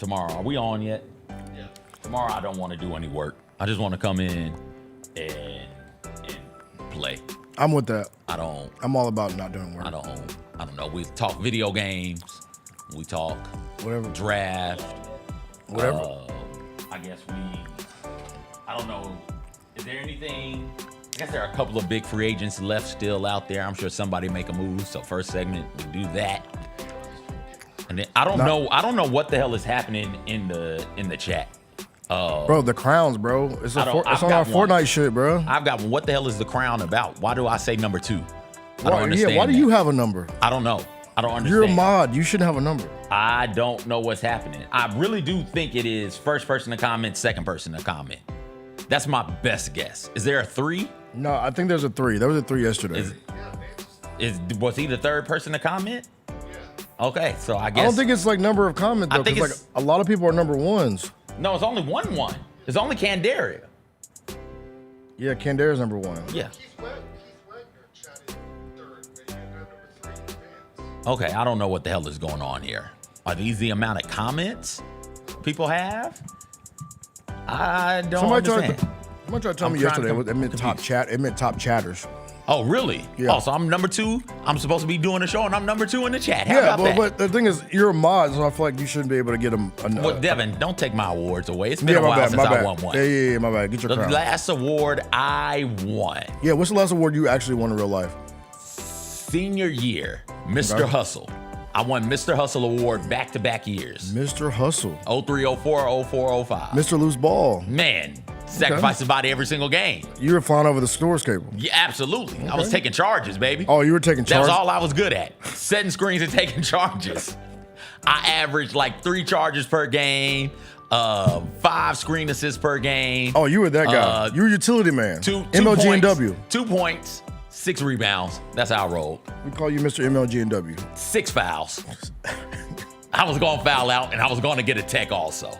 tomorrow. Are we on yet? Yeah. Tomorrow I don't want to do any work. I just want to come in and play. I'm with that. I'm all about not doing work. I don't know. We talk video games. We talk whatever. Draft. Whatever. I guess I don't know. Is there anything? I guess there are a couple of big free agents left still out there. I'm sure somebody make a move. So first segment, we do that. And then I don't know what the hell is happening in the chat. Bro, the crowns, bro. It's on our Fortnite shit, bro. I've got one. What the hell is the crown about? Why do I say number 2? I don't understand. Yeah, why do you have a number? I don't know. I don't understand. You're a mod. You shouldn't have a number. I don't know what's happening. I really do think it is first person to comment, second person to comment. That's my best guess. Is there a 3? No, I think there's a 3. There was a 3 yesterday. Was he the third person to comment? Yeah. Okay, so I guess. I don't think it's like number of comments, though, because like a lot of people are number 1s. No, it's only 1-1. It's only Candaria. Yeah, Candaria's number 1. Yeah. Okay, I don't know what the hell is going on here. Are these the amount of comments people have? I don't understand. Somebody tried to tell me yesterday it meant top chat. It meant top chatters. Oh, really? Yeah. Oh, so I'm number 2. I'm supposed to be doing a show, and I'm number 2 in the chat. How yeah, about that? But the thing is, you're a mod, so I feel like you shouldn't be able to get them. Well, Devin, don't take my awards away. It's been a while since I won one. Yeah, my bad. Get your crown. The last award I won. Yeah, what's the last award you actually won in real life? Senior year, Mr. Hustle. I won Mr. Hustle Award back-to-back years. Mr. Hustle. 03, 04, 04, 05. Mr. Loose Ball. Man, sacrificed his body every single game. You were flying over the scores cable. Yeah, absolutely. Okay. I was taking charges, baby. Oh, you were taking charges? That was all I was good at. Setting screens and taking charges. I averaged like 3 charges per game, 5 screen assists per game. Oh, you were that guy. You were utility man. MLG&W. 2 points. 6 rebounds. That's how I rolled. We call you Mr. MLG&W. 6 fouls. I was going to foul out, and I was going to get a tech also.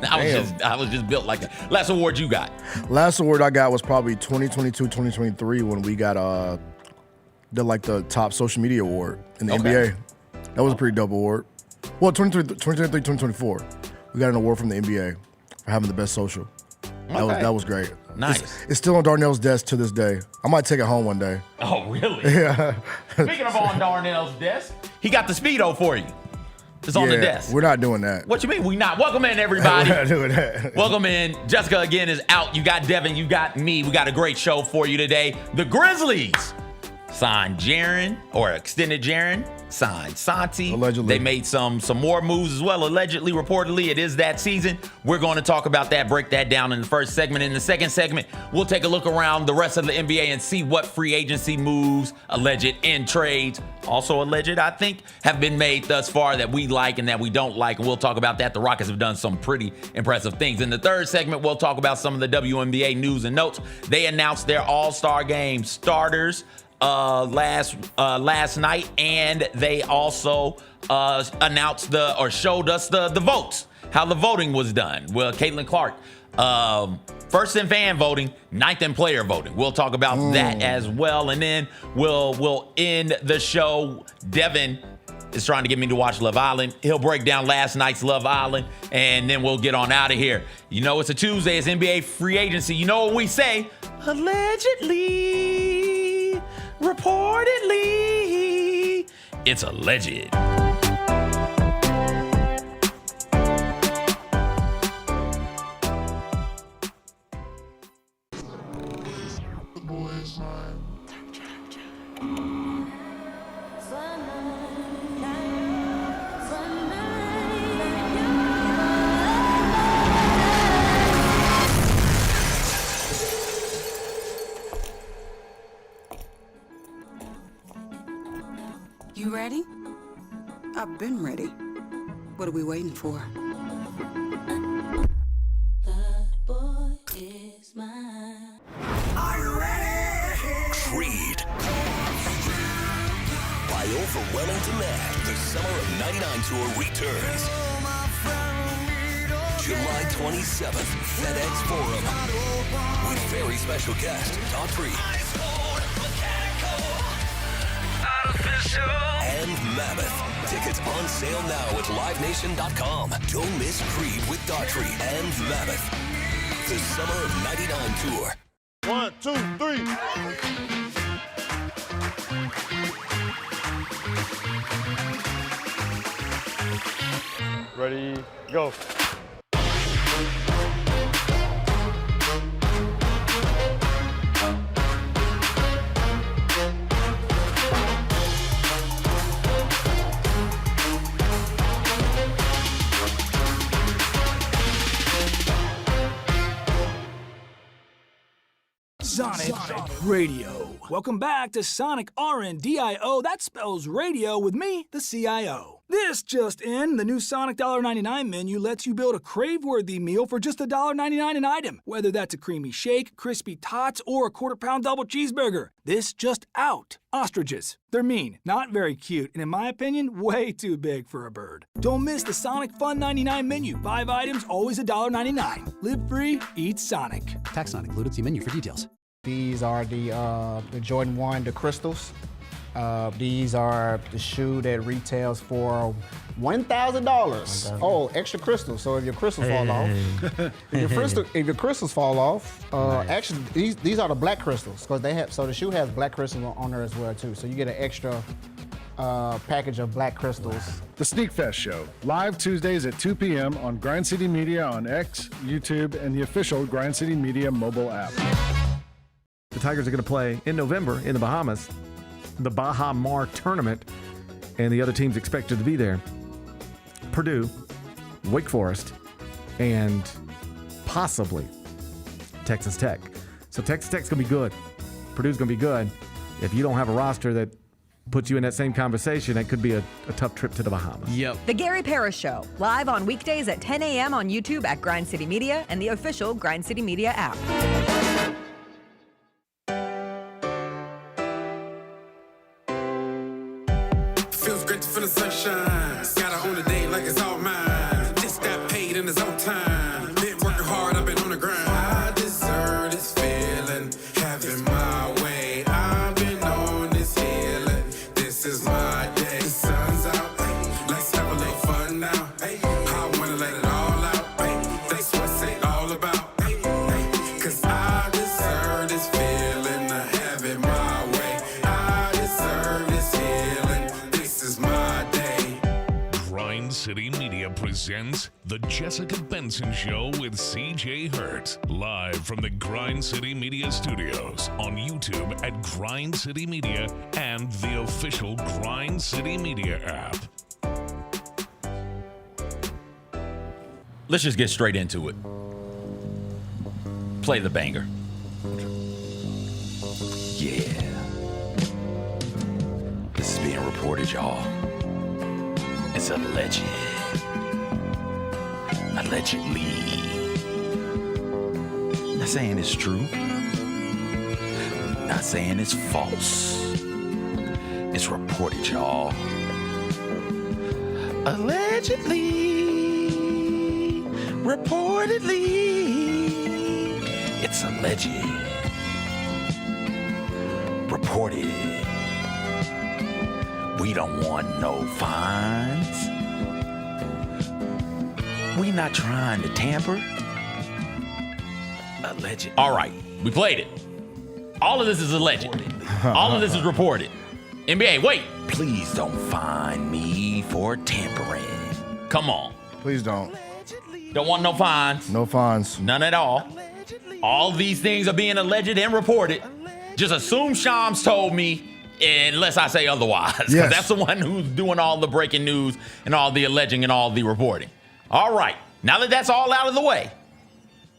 I was just built like that. Last award you got? Last award I got was probably 2022, 2023 when we got the top social media award in the NBA. That was a pretty dope award. Well, 2023, 2024. We got an award from the NBA for having the best social. That was great. Nice. It's still on Darnell's desk to this day. I might take it home one day. Oh, really? Yeah. Speaking of on Darnell's desk, he got the Speedo for you. It's on the desk. We're not doing that. What you mean we not? Welcome in, everybody. We're not doing that. Welcome in. Jessica again is out. You got Devin. You got me. We got a great show for you today. The Grizzlies signed Jaren, or extended Jaren, signed Santi. Allegedly. They made some more moves as well. Allegedly, reportedly, it is that season. We're going to talk about that, break that down in the first segment. In the second segment, we'll take a look around the rest of the NBA and see what free agency moves, alleged in trades, also alleged, I think, have been made thus far that we like and that we don't like. And we'll talk about that. The Rockets have done some pretty impressive things. In the third segment, we'll talk about some of the WNBA news and notes. They announced their All-Star game starters last night, and they also announced showed us the votes, how the voting was done. Well, Caitlin Clark, first in fan voting, 9th in player voting. We'll talk about that as well, and then we'll end the show. Devin is trying to get me to watch Love Island. He'll break down last night's Love Island, and then we'll get on out of here. You know, it's a Tuesday. It's NBA free agency. You know what we say? Allegedly. Reportedly, it's alleged. You ready? I've been ready. What are we waiting for? The boy is mine. Are you ready? Creed. By overwhelming demand, the Summer of '99 tour returns. July 27th, FedEx Forum. With very special guest, Daughtry. And Mammoth. Tickets on sale now at livenation.com. Don't miss Creed with Daughtry and Mammoth. The Summer of '99 tour. 1, 2, 3. Ready, go. Sonic Radio. Welcome back to Sonic RNDIO. That spells radio with me, the CIO. This just in, the new Sonic $1.99 menu lets you build a crave-worthy meal for just $1.99 an item. Whether that's a creamy shake, crispy tots, or a quarter-pound double cheeseburger. This just out. Ostriches. They're mean, not very cute, and in my opinion, way too big for a bird. Don't miss the Sonic Fun 99 menu. 5 items, always $1.99. Live free, eat Sonic. Tax not included. See menu for details. These are the Jordan 1, the crystals. These are the shoe that retails for $1,000. Oh, extra crystals. So if your crystals fall off, if your crystals fall off, actually these are the black crystals because they have. So the shoe has black crystals on there as well too. So you get an extra package of black crystals. The Sneak Fest Show, live Tuesdays at 2 p.m. on Grind City Media on X, YouTube, and the official Grind City Media mobile app. The Tigers are going to play in November in the Bahamas, the Baha Mar tournament, and the other teams expected to be there. Purdue, Wake Forest, and possibly Texas Tech. So Texas Tech's going to be good. Purdue's going to be good. If you don't have a roster that puts you in that same conversation, that could be a tough trip to the Bahamas. Yep. The Gary Parrish Show, live on weekdays at 10 a.m. on YouTube at Grind City Media and the official Grind City Media app. Feels great to feel the sunshine. Gotta own the day like it's all mine. Just got paid in his own time. Been working hard, I've been on the grind. I deserve this feeling, having my way. I've been on this healing. This is my day. The sun's out, let's have a little fun now. I wanna let it all out. That's what it's all about. Cause I deserve this feeling, having my way. I deserve this healing. This is my day. Grind City Media presents The Jessica Benson Show with CJ Hurt. Live from the Grind City Media studios on YouTube at Grind City Media and the official Grind City Media app. Let's just get straight into it. Play the banger. Yeah. This is being reported, y'all. It's alleged. Allegedly. Not saying it's true. Not saying it's false. It's reported, y'all. Allegedly. Reportedly. It's alleged. Reported. We don't want no fines. We not trying to tamper. Alleged. All right, we played it. All of this is alleged. All of this is reported. NBA, wait. Please don't fine me for tampering. Come on. Please don't. Don't want no fines. No fines. None at all. All these things are being alleged and reported. Just assume Shams told me, unless I say otherwise. Because Yes. that's the one who's doing all the breaking news and all the alleging and all the reporting. All right. Now that that's all out of the way.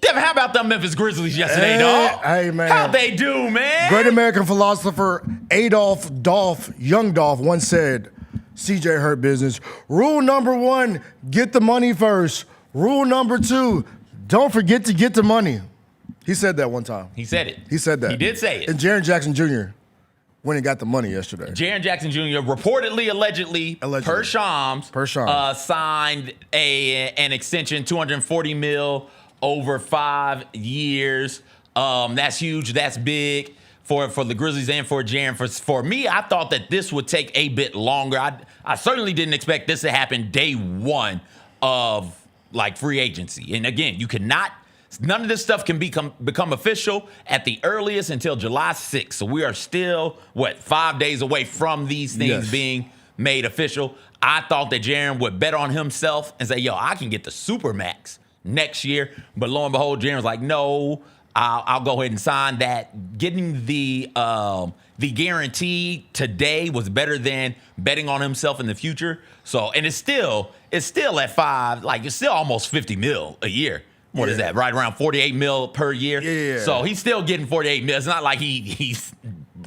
Devin, how about them Memphis Grizzlies yesterday, dog? Hey, man. How'd they do, man? Great American philosopher Young Dolph once said, CJ Hurt business. Rule number 1, get the money first. Rule number 2, don't forget to get the money. He said that one time. He said it. He said that. He did say it. And Jaren Jackson Jr. went and got the money yesterday. Jaren Jackson Jr. reportedly, allegedly, per Shams, signed an extension, $240 million over 5 years. That's huge. That's big for the Grizzlies and for Jaren. For me, I thought that this would take a bit longer. I certainly didn't expect this to happen day one of like free agency. And again, none of this stuff can become official at the earliest until July 6th. So we are still, 5 days away from these things being made official. I thought that Jaren would bet on himself and say, yo, I can get the Supermax next year. But lo and behold, Jaren's like, no, I'll go ahead and sign that. Getting the guarantee today was better than betting on himself in the future. So, and it's still at 5, like it's still almost $50 million a year. What is that? Right around $48 million per year. Yeah. So he's still getting $48 million. It's not like he's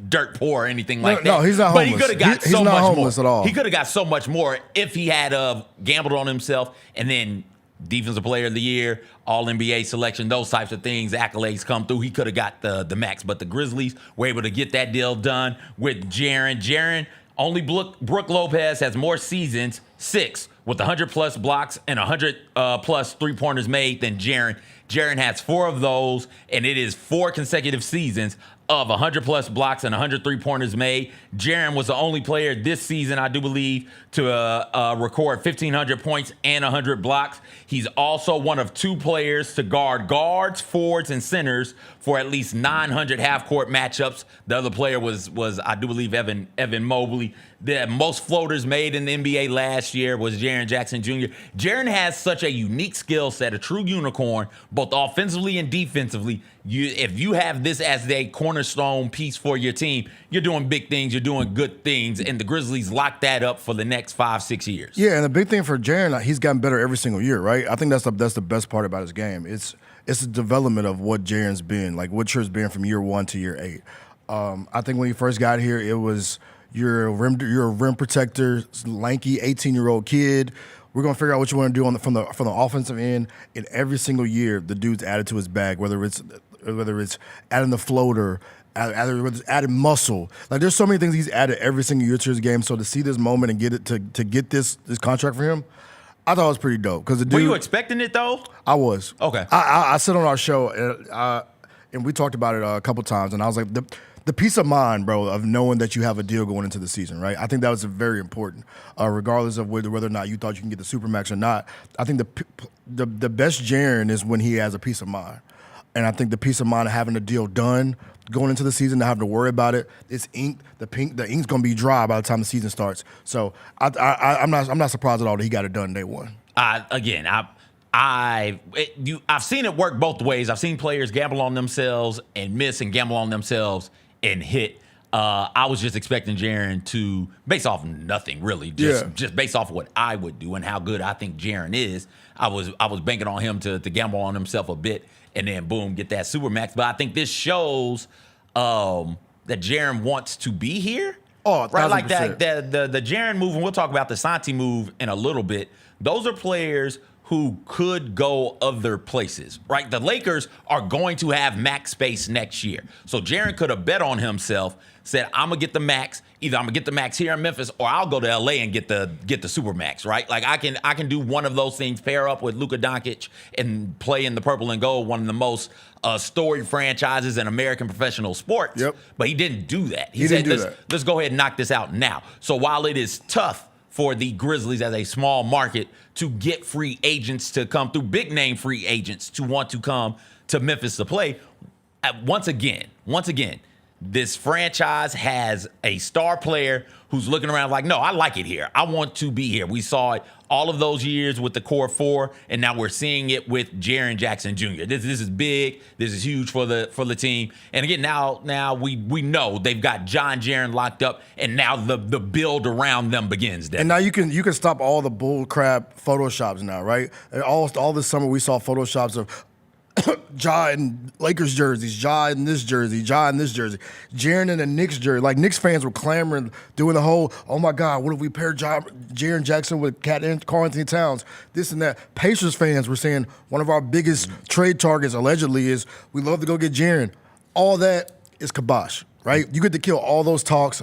dirt poor or anything like that. No, he's not homeless. But he could have got he's so not much homeless more. at all. He could have got so much more if he had gambled on himself and then Defensive Player of the Year, All-NBA selection, those types of things, accolades come through. He could have got the max. But the Grizzlies were able to get that deal done with Jaren. Jaren, only Brook Lopez has more seasons, 6, with 100-plus blocks and 100-plus three-pointers made than Jaren. Jaren has 4 of those, and it is 4 consecutive seasons of 100-plus blocks and 100 three-pointers made. Jaren was the only player this season, I do believe, to record 1,500 points and 100 blocks. He's also one of 2 players to guard guards, forwards, and centers for at least 900 half-court matchups. The other player was I do believe, Evan Mobley. The most floaters made in the NBA last year was Jaren Jackson Jr. Jaren has such a unique skill set, a true unicorn, both offensively and defensively. If you have this as a cornerstone piece for your team, you're doing big things, you're doing good things, and the Grizzlies lock that up for the next 5-6 years. Yeah, and the big thing for Jaren, he's gotten better every single year, right? I think that's the best part about his game. It's the development of what Jaren's been, like what Jaren's been from year 1 to year 8. I think when he first got here, it was you're a rim protector, lanky 18-year-old kid. We're gonna figure out what you want to do from the offensive end. And every single year, the dude's added to his bag, whether it's adding the floater, adding muscle. Like there's so many things he's added every single year to his game. So to see this moment and get it to get this contract for him, I thought it was pretty dope. Because the dude, were you expecting it though? I was. Okay. I said on our show, and we talked about it a couple times, and I was like, the peace of mind, bro, of knowing that you have a deal going into the season, right? I think that was very important, regardless of whether or not you thought you can get the Supermax or not. I think the best Jaren is when he has a peace of mind. And I think the peace of mind of having the deal done going into the season, not having to worry about it, it's ink. The ink's gonna be dry by the time the season starts. So I'm not surprised at all that he got it done day one. I've seen it work both ways. I've seen players gamble on themselves and miss, and gamble on themselves and hit. I was just expecting Jaren to, based off nothing really, just based off what I would do and how good I think Jaren is. I was banking on him to gamble on himself a bit, and then boom, get that Supermax. But I think this shows that Jaren wants to be here. Oh, right, like that. The Jaren move, and we'll talk about the Santi move in a little bit. Those are players who could go other places, right? The Lakers are going to have max space next year. So Jaren could have bet on himself, said, I'm going to get the max. Either I'm going to get the max here in Memphis, or I'll go to LA and get the super max, right? Like I can do one of those things, pair up with Luka Doncic and play in the purple and gold, one of the most storied franchises in American professional sports. Yep. But he didn't do that. He said, didn't do that. Let's go ahead and knock this out now. So while it is tough for the Grizzlies as a small market to get free agents to come through, big name free agents to want to come to Memphis to play, once again, this franchise has a star player who's looking around like, no, I like it here. I want to be here. We saw it all of those years with the core 4, and now we're seeing it with Jaren Jackson Jr. This is big. This is huge for the team. And again, now we know they've got John Jaren locked up, and now the build around them begins. And now you can stop all the bull crap photoshops now, right? All this summer we saw photoshops of Ja in Lakers jerseys, Ja in this jersey, Ja in this jersey, Jaren in a Knicks jersey. Like Knicks fans were clamoring, doing the whole, oh my God, what if we pair Jaren Jackson with Karl-Anthony Towns, this and that. Pacers fans were saying one of our biggest trade targets allegedly is we love to go get Jaren. All that is kibosh, right? You get to kill all those talks.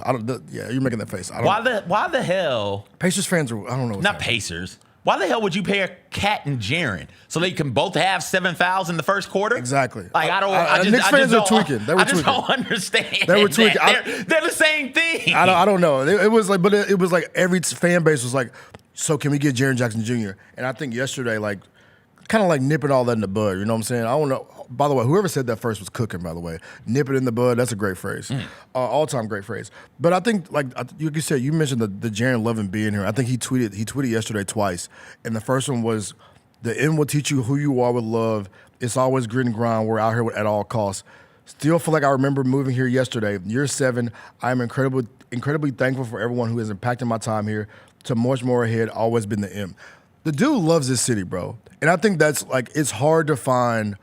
You're making that face. Why the hell? Pacers fans are, I don't know. Not Pacers. Why the hell would you pair Cat and Jaren so they can both have 7 fouls in the first quarter? Exactly. Like I Knicks fans are tweaking. They were I just tweaking. don't understand. They were tweaking. They're the same thing. I don't know. It was like, but it was like every fan base was like, so can we get Jaren Jackson Jr.? And I think yesterday, like, kind of like nipping all that in the bud. You know what I'm saying? I don't know. By the way, whoever said that first was cooking, by the way. Nip it in the bud, that's a great phrase. All-time great phrase. But I think, like you said, you mentioned the Jaren loving being here. I think he tweeted yesterday twice. And the first one was, the end will teach you who you are with love. It's always grit and grind. We're out here at all costs. Still feel like I remember moving here yesterday. Year 7, I am incredibly thankful for everyone who has impacted my time here. To much more ahead, always been the M. The dude loves this city, bro. And I think that's, like, it's hard to find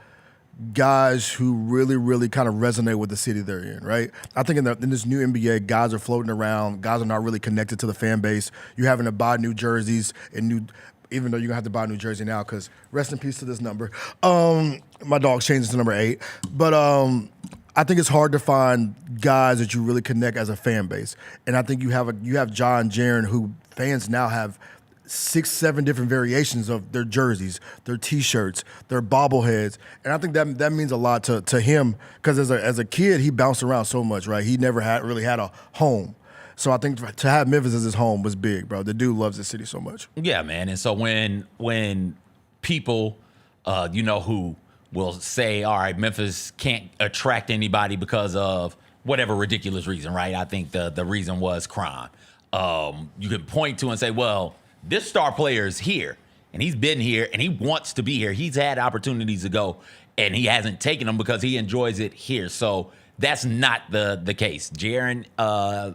guys who really, really kind of resonate with the city they're in, right? I think in this new NBA, guys are floating around. Guys are not really connected to the fan base. You're having to buy new jerseys and even though you're going to have to buy a new jersey now because rest in peace to this number. My dog's changed to number 8. But I think it's hard to find guys that you really connect as a fan base. And I think you have John Jaren, who fans now have 6-7 different variations of their jerseys, their T-shirts, their bobbleheads, and I think that means a lot to him because as a kid he bounced around so much, right? He never really had a home, so I think to have Memphis as his home was big, bro. The dude loves the city so much. Yeah, man. And so when people, who will say, all right, Memphis can't attract anybody because of whatever ridiculous reason, right? I think the reason was crime. You can point to and say, well, this star player is here, and he's been here, and he wants to be here. He's had opportunities to go, and he hasn't taken them because he enjoys it here. So that's not the case. Jaren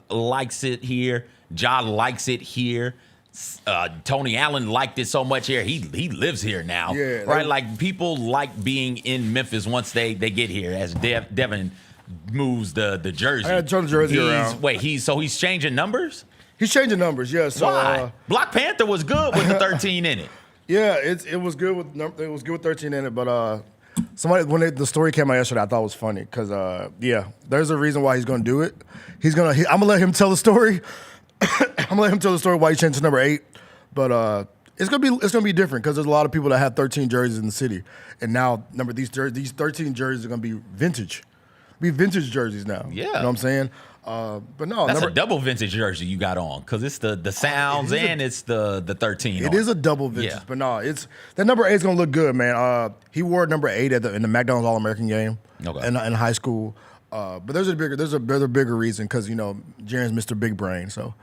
likes it here. Ja likes it here. Tony Allen liked it so much here. He lives here now, yeah, right? Like, people like being in Memphis once they get here. As Devin moves the jersey. I had to turn the jersey around. He's changing numbers? He's changing numbers, yeah. So, why? Black Panther was good with the 13 in it. Yeah, it was good with 13 in it, but when the story came out yesterday, I thought it was funny because there's a reason why he's gonna do it. I'm gonna let him tell the story. I'm gonna let him tell the story why he changed to number 8, but it's gonna be different because there's a lot of people that have 13 jerseys in the city, and now these 13 jerseys are gonna be vintage. Vintage jerseys now. Yeah, you know what I'm saying. But no, that's a double vintage jersey you got on because it's the sounds it's the 13. It is a double vintage, but no, that number 8 is gonna look good, man. He wore number 8 in the McDonald's All-American game in high school. But there's a bigger reason because Jaren's Mr. Big Brain, so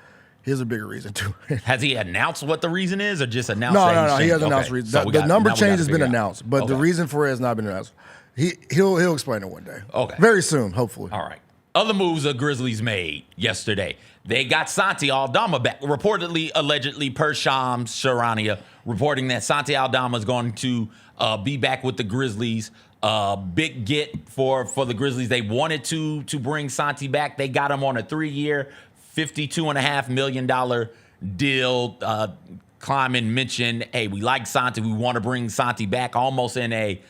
here's a bigger reason too. Has he announced what the reason is, or just announced? No, he hasn't announced reason. So the number change has been announced, but the reason for it has not been announced. He'll explain it one day. Okay, very soon, hopefully. All right. Other moves the Grizzlies made yesterday. They got Santi Aldama back. Reportedly, allegedly, per Shams Charania, reporting that Santi Aldama is going to be back with the Grizzlies. Big get for the Grizzlies. They wanted to bring Santi back. They got him on a 3-year, $52.5 million deal. Kleiman mentioned, hey, we like Santi. We want to bring Santi back almost in a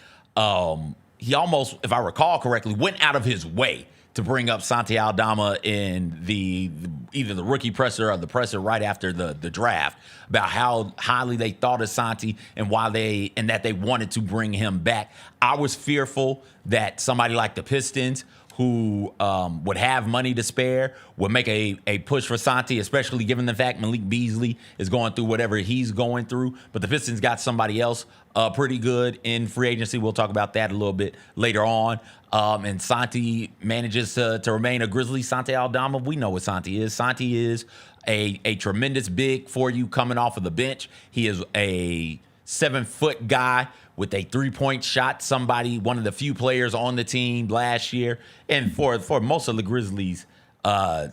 he almost, if I recall correctly, went out of his way to bring up Santi Aldama in either the rookie presser or the presser right after the draft about how highly they thought of Santi and that they wanted to bring him back. I was fearful that somebody like the Pistons, who would have money to spare, would make a push for Santi, especially given the fact Malik Beasley is going through whatever he's going through. But the Pistons got somebody else pretty good in free agency. We'll talk about that a little bit later on. And Santi manages to remain a Grizzly. Santi Aldama, we know what Santi is. Santi is a tremendous big for you coming off of the bench. He is a 7-foot guy with a 3-point shot, one of the few players on the team last year. And for most of the Grizzlies' for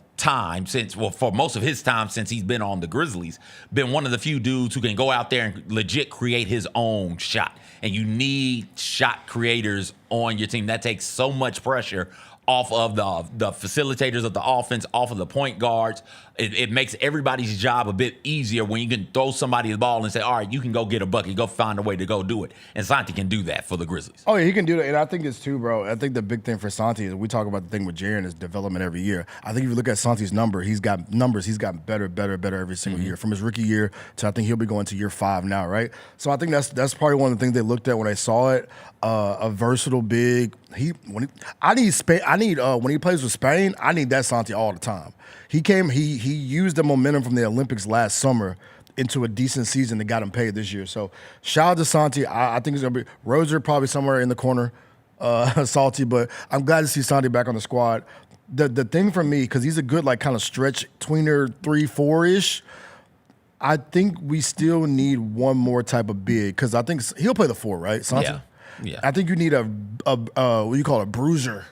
most of his time since he's been on the Grizzlies, been one of the few dudes who can go out there and legit create his own shot. And you need shot creators on your team. That takes so much pressure off of the facilitators of the offense, off of the point guards. It makes everybody's job a bit easier when you can throw somebody the ball and say, all right, you can go get a bucket, go find a way to go do it. And Santi can do that for the Grizzlies. Oh, yeah, he can do that. And I think it's too, bro. I think the big thing for Santi is we talk about the thing with Jaren is development every year. I think if you look at Santi's he's gotten better every single year. From his rookie year to I think he'll be going to year 5 now, right? So I think that's probably one of the things they looked at when they saw it. A versatile big. When he plays with Spain, I need that Santi all the time. He used the momentum from the Olympics last summer into a decent season that got him paid this year. So shout out to Santi. I think it's gonna be Roser probably somewhere in the corner, salty, but I'm glad to see Santi back on the squad. The thing for me, because he's a good like kind of stretch tweener 3-4-ish. I think we still need one more type of big because I think he'll play the 4, right? Santi? Yeah. I think you need a what do you call it, a bruiser.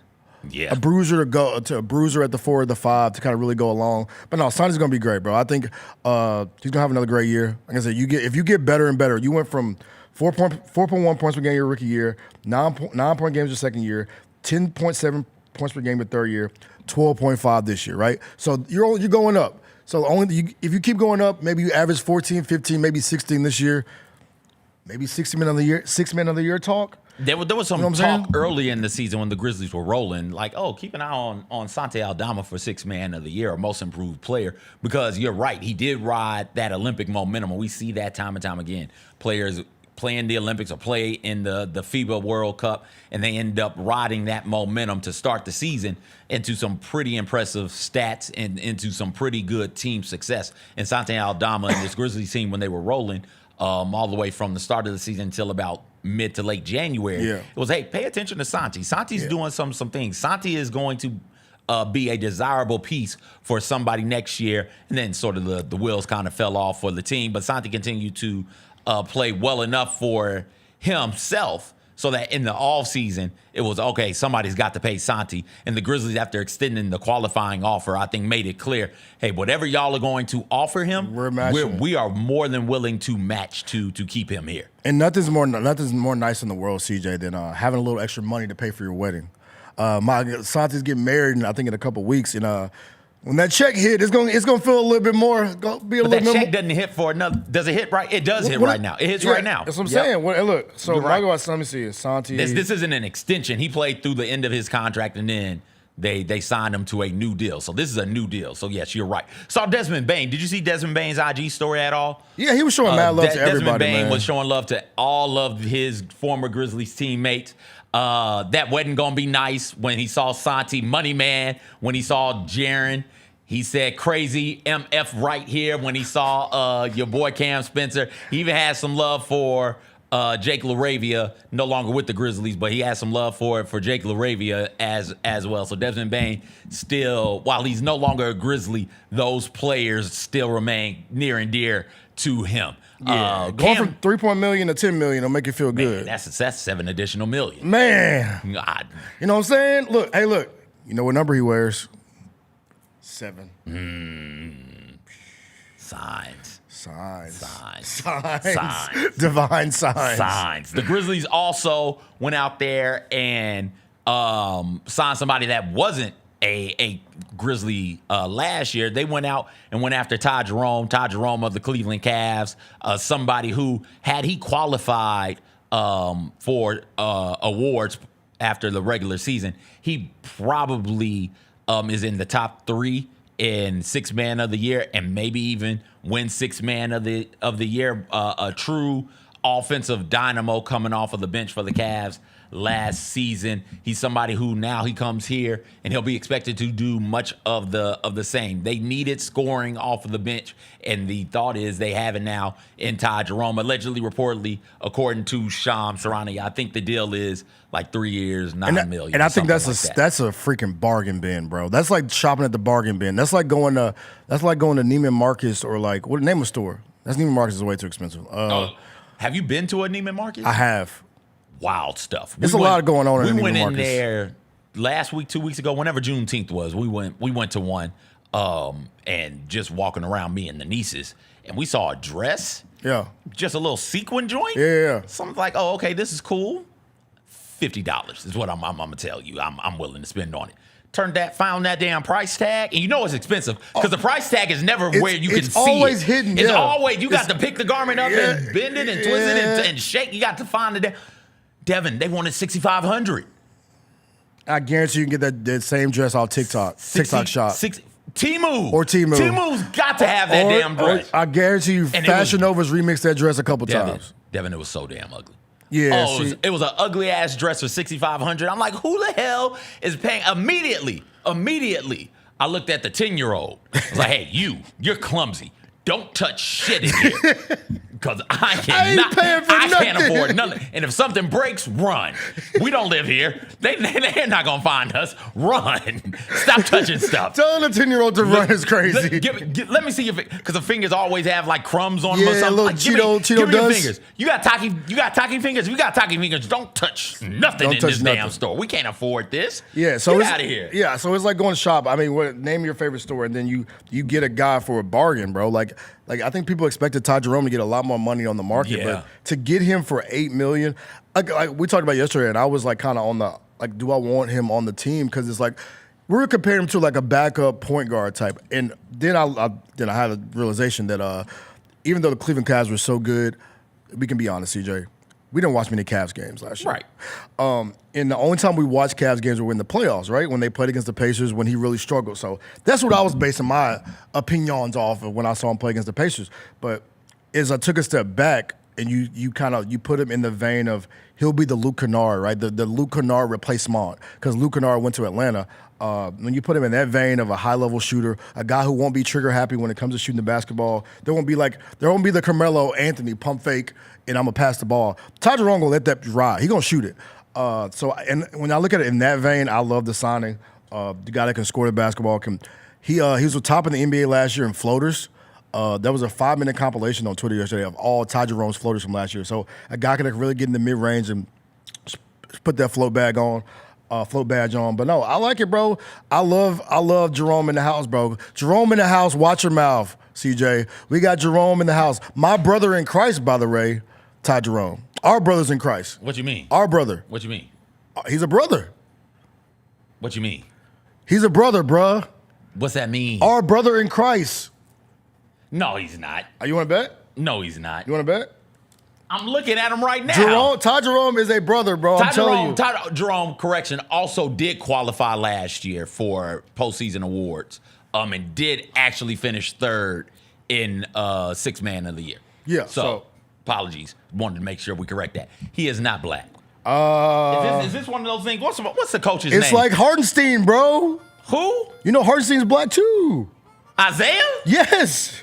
Yeah. A bruiser to a bruiser at the 4 or the 5 to kind of really go along. But no, Santi's gonna be great, bro. I think he's gonna have another great year. Like I said, if you get better and better, you went from 4.1 points per game your rookie year, 9-point games your second year, 10.7 points per game your third year, 12.5 this year, right? So you're going up. So if you keep going up, maybe you average 14, 15, maybe 16 this year, maybe 6 men of the year talk. There was some talk early in the season when the Grizzlies were rolling, like, oh, keep an eye on Santi Aldama for 6th Man of the Year or Most Improved Player, because you're right, he did ride that Olympic momentum, and we see that time and time again. Players play in the Olympics or play in the FIBA World Cup, and they end up riding that momentum to start the season into some pretty impressive stats and into some pretty good team success. And Santi Aldama and this Grizzlies team, when they were rolling, all the way from the start of the season until about mid to late January, it was, hey, pay attention to Santi. Santi's doing some things. Santi is going to be a desirable piece for somebody next year. And then sort of the wheels kind of fell off for the team. But Santi continued to play well enough for himself so that in the offseason, it was, okay, somebody's got to pay Santi. And the Grizzlies, after extending the qualifying offer, I think made it clear, hey, whatever y'all are going to offer him, we are more than willing to match to keep him here. And nothing's more nice in the world, CJ, than having a little extra money to pay for your wedding. Santi's getting married, I think in a couple of weeks, and when that check hit, it's gonna feel a little bit more. That check doesn't hit for another. Does it hit right? It does hit right now. It hits right now. That's what I'm saying. Look, so let me see. Santi. This isn't an extension. He played through the end of his contract, and then they signed him to a new deal. So this is a new deal. So yes, you're right. Saw Desmond Bane. Did you see Desmond Bane's IG story at all? Yeah, he was showing mad love to everybody. Desmond Bane man. was showing love to all of his former Grizzlies teammates. That wasn't gonna be nice when he saw Santi, Money Man, when he saw Jaren. He said crazy MF right here when he saw your boy Cam Spencer. He even had some love for Jake LaRavia, no longer with the Grizzlies, but he has some love for Jake LaRavia as well. So Desmond Bane still, while he's no longer a Grizzly, those players still remain near and dear to him. Yeah, going from $3 million to $10 million will make you feel good. That's $7 additional million. Man. God. You know what I'm saying? Look, you know what number he wears? 7. Signs. Divine signs. The Grizzlies also went out there and signed somebody that wasn't a Grizzly last year. They went out and went after Ty Jerome of the Cleveland Cavs, somebody who, had he qualified for awards after the regular season, he probably is in the top 3 in 6th Man of the Year, and maybe even win 6th Man of the Year. A true offensive dynamo coming off of the bench for the Cavs last season. He's somebody who now he comes here and he'll be expected to do much of the same. They needed scoring off of the bench, and the thought is they have it now in Ty Jerome. Allegedly, reportedly, according to Shams Charania, I think the deal is like 3 years, $9 million. And I think that's a freaking bargain bin, bro. That's like shopping at the bargain bin. That's like going to Neiman Marcus, or like, what name a store? That's Neiman Marcus is way too expensive. Have you been to a Neiman Marcus? I have. Wild stuff. There's a lot going on in Neiman Marcus. We went in there last week, 2 weeks ago, whenever Juneteenth was. We went to one, and just walking around, me and the nieces, and we saw a dress. Yeah. Just a little sequin joint. Yeah. Something like, oh, okay, this is cool. $50 is what I'm gonna tell you. I'm willing to spend on it. Found that damn price tag, and you know it's expensive because the price tag is never where you can see it. It's always hidden. It's always you got to pick the garment up and bend it and twist it and shake. You got to find it. Devin, they wanted $6,500. I guarantee you can get that same dress off TikTok. TikTok shop. Temu. Or Temu. Temu's got to have that damn dress. I guarantee you, Fashion Nova's remixed that dress a couple times. Devin, it was so damn ugly. Yeah, it was an ugly ass dress for $6,500. I'm like, who the hell is paying? Immediately, I looked at the 10-year-old. I was like, hey, you're clumsy. Don't touch shit in here. Because I can't afford nothing. And if something breaks, run. We don't live here. They're not going to find us. Run. Stop touching stuff. Telling a 10-year-old to run is crazy. Let me see because the fingers always have like crumbs on them or something. Little like, Cheeto give me your dust. fingers. You got tacky fingers. If you got tacky fingers, don't touch nothing in this damn store. We can't afford this. Yeah, so get out of here. Yeah, so it's like going to shop. I mean, name your favorite store, and then you get a guy for a bargain, bro. Like I think people expected Ty Jerome to get a lot more money on the market, but to get him for $8 million, like we talked about yesterday, and I was like kind of on the like, do I want him on the team? Because it's like we were comparing him to like a backup point guard type, and then I had a realization that even though the Cleveland Cavs were so good, we can be honest, CJ, we didn't watch many Cavs games last year. Right. And the only time we watched Cavs games were in the playoffs, right? When they played against the Pacers, when he really struggled. So that's what I was basing my opinions off of when I saw him play against the Pacers. But as I took a step back and you put him in the vein of he'll be the Luke Kennard, right? The Luke Kennard replacement, because Luke Kennard went to Atlanta. When you put him in that vein of a high-level shooter, a guy who won't be trigger-happy when it comes to shooting the basketball, there won't be the Carmelo Anthony pump fake and I'm going to pass the ball. Ty Jerome going to let that ride. He going to shoot it. And when I look at it in that vein, I love the signing. The guy that can score the basketball. He was top in the NBA last year in floaters. There was a 5-minute compilation on Twitter yesterday of all Ty Jerome's floaters from last year. So a guy can really get in the mid-range and put that float badge on. But no, I like it, bro. I love Jerome in the house, bro. Jerome in the house, watch your mouth, CJ. We got Jerome in the house. My brother in Christ, by the way, Ty Jerome. Our brothers in Christ. What you mean? Our brother. What you mean? He's a brother. What you mean? He's a brother, bruh. What's that mean? Our brother in Christ. No, he's not. You want to bet? No, he's not. You want to bet? I'm looking at him right now. Ty Jerome is a brother, bro. I'm telling you. Ty Jerome, correction, also did qualify last year for postseason awards, and did actually finish third in Sixth Man of the Year. Yeah. So apologies. Wanted to make sure we correct that. He is not black. Is this one of those things? What's the coach's name? It's like Hartenstein, bro. Who? You know Hartenstein's black too. Isaiah? Yes.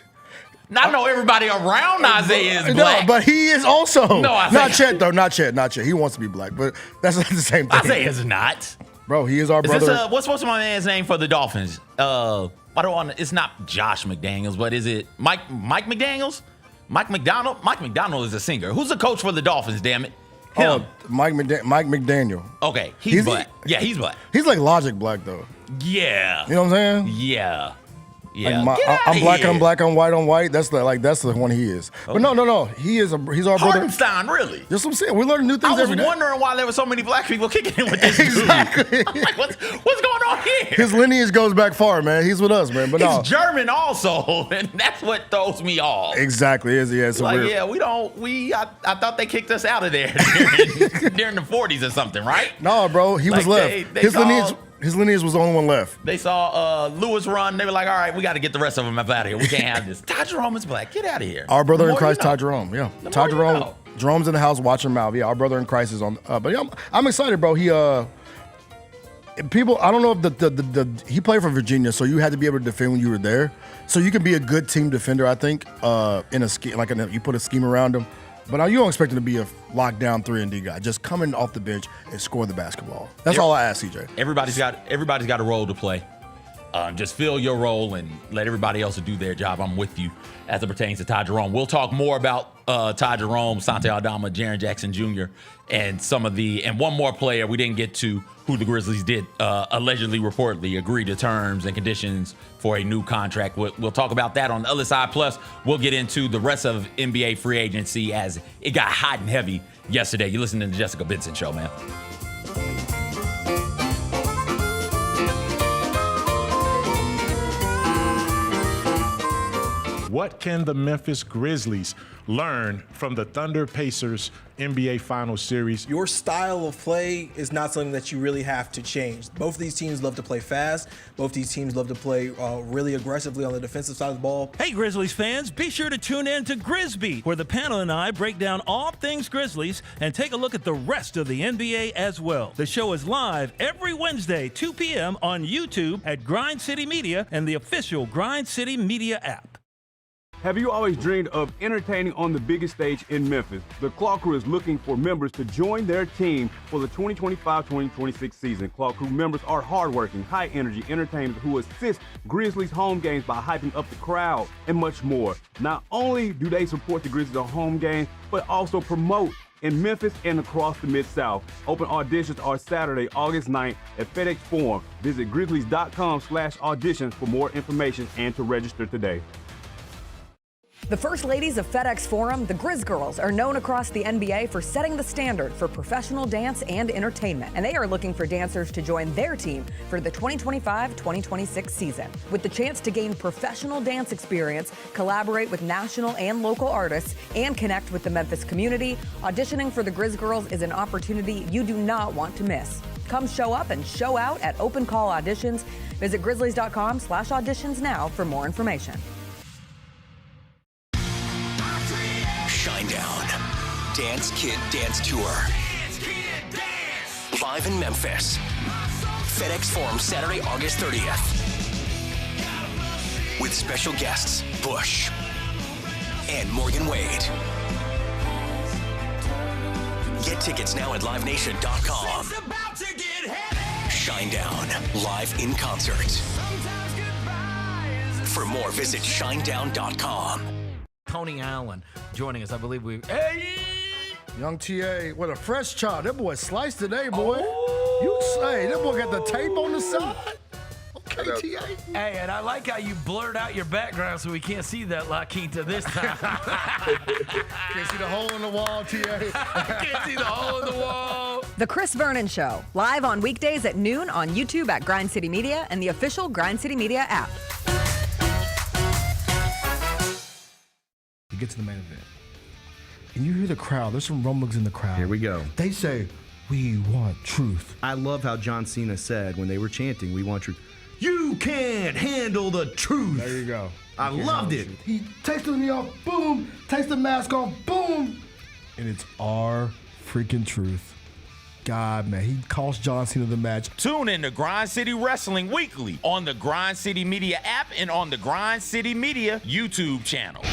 I know everybody around Isaiah is black. No, but he is also. No, Isaiah. Not Chet, though. Not Chet. He wants to be black, but that's not the same thing. Isaiah's not. Bro, he is our brother. What's my man's name for the Dolphins? It's not Josh McDaniels, but is it Mike McDaniels? Mike McDonald? Mike McDonald is a singer. Who's the coach for the Dolphins, damn it? Him. Mike McDaniel. Okay, he's black. Yeah, he's black. He's like Logic black, though. Yeah. You know what I'm saying? Yeah. Yeah. Like I'm black, I'm white on white. That's the one he is. Okay. But no. He's our brother. Hartenstein, really? That's what I'm saying. We learn new things every day. I was wondering why there were so many black people kicking in with this exactly. dude. I'm like, what's going on here? His lineage goes back far, man. He's with us, man. But he's German also, and that's what throws me off. Exactly. So I thought they kicked us out of there during the 40s or something, right? No, bro. He was left. His lineage was the only one left. They saw Lewis run. They were like, all right, we got to get the rest of them up out of here. We can't have this. Ty Jerome is black. Get out of here. Our brother in Christ, Ty Jerome. Yeah. Ty Jerome. Jerome's in the house, watch your mouth. Yeah, our brother in Christ is on. But yeah, I'm excited, bro. He people, I don't know if he played for Virginia, so you had to be able to defend when you were there. So you can be a good team defender, I think, in a scheme, you put a scheme around him. But you don't expect him to be a lockdown 3-and-D guy. Just come in off the bench and score the basketball. That's all I ask, CJ. Everybody's got a role to play. Just fill your role and let everybody else do their job. I'm with you as it pertains to Ty Jerome. We'll talk more about Ty Jerome, Santi Aldama, Jaren Jackson Jr., and one more player we didn't get to who the Grizzlies did reportedly agree to terms and conditions for a new contract. We'll talk about that on the other side. Plus, we'll get into the rest of NBA free agency as it got hot and heavy yesterday. You're listening to the Jessica Benson Show, man. What can the Memphis Grizzlies learn from the Thunder Pacers NBA Finals series? Your style of play is not something that you really have to change. Both of these teams love to play fast. Both these teams love to play really aggressively on the defensive side of the ball. Hey, Grizzlies fans, be sure to tune in to Grizzbeat, where the panel and I break down all things Grizzlies and take a look at the rest of the NBA as well. The show is live every Wednesday, 2 p.m. on YouTube at Grind City Media and the official Grind City Media app. Have you always dreamed of entertaining on the biggest stage in Memphis? The Claw Crew is looking for members to join their team for the 2025-2026 season. Claw Crew members are hardworking, high-energy entertainers who assist Grizzlies home games by hyping up the crowd and much more. Not only do they support the Grizzlies on home games, but also promote in Memphis and across the Mid-South. Open auditions are Saturday, August 9th at FedEx Forum. Visit grizzlies.com/auditions for more information and to register today. The First Ladies of FedEx Forum, the Grizz Girls, are known across the NBA for setting the standard for professional dance and entertainment, and they are looking for dancers to join their team for the 2025-2026 season. With the chance to gain professional dance experience, collaborate with national and local artists, and connect with the Memphis community, auditioning for the Grizz Girls is an opportunity you do not want to miss. Come show up and show out at open call auditions. Visit grizzlies.com/auditions now for more information. Shinedown Dance Kid Dance Tour. Live in Memphis. FedEx Forum Saturday, August 30th. With special guests Bush and Morgan Wade. Get tickets now at livenation.com. Shinedown live in concert. For more, visit shinedown.com. Coney Allen joining us. I believe Hey! Young TA, what a fresh chop. That boy sliced today, boy. You say, that boy got the tape on the side. Okay, TA. Hey, and I like how you blurred out your background so we can't see that La Quinta this time. Can't see the hole in the wall, TA. Can't see the hole in the wall. The Chris Vernon Show, live on weekdays at noon on YouTube at Grind City Media and the official Grind City Media app. Get to the main event. And you hear the crowd. There's some rumblings in the crowd. Here we go. They say, we want truth. I love how John Cena said when they were chanting, we want truth. You can't handle the truth. There you go. I loved it. He takes me off, boom. Takes the mask off, boom. And it's our freaking truth. God, man, he cost John Cena the match. Tune in to Grind City Wrestling weekly on the Grind City Media app and on the Grind City Media YouTube channel.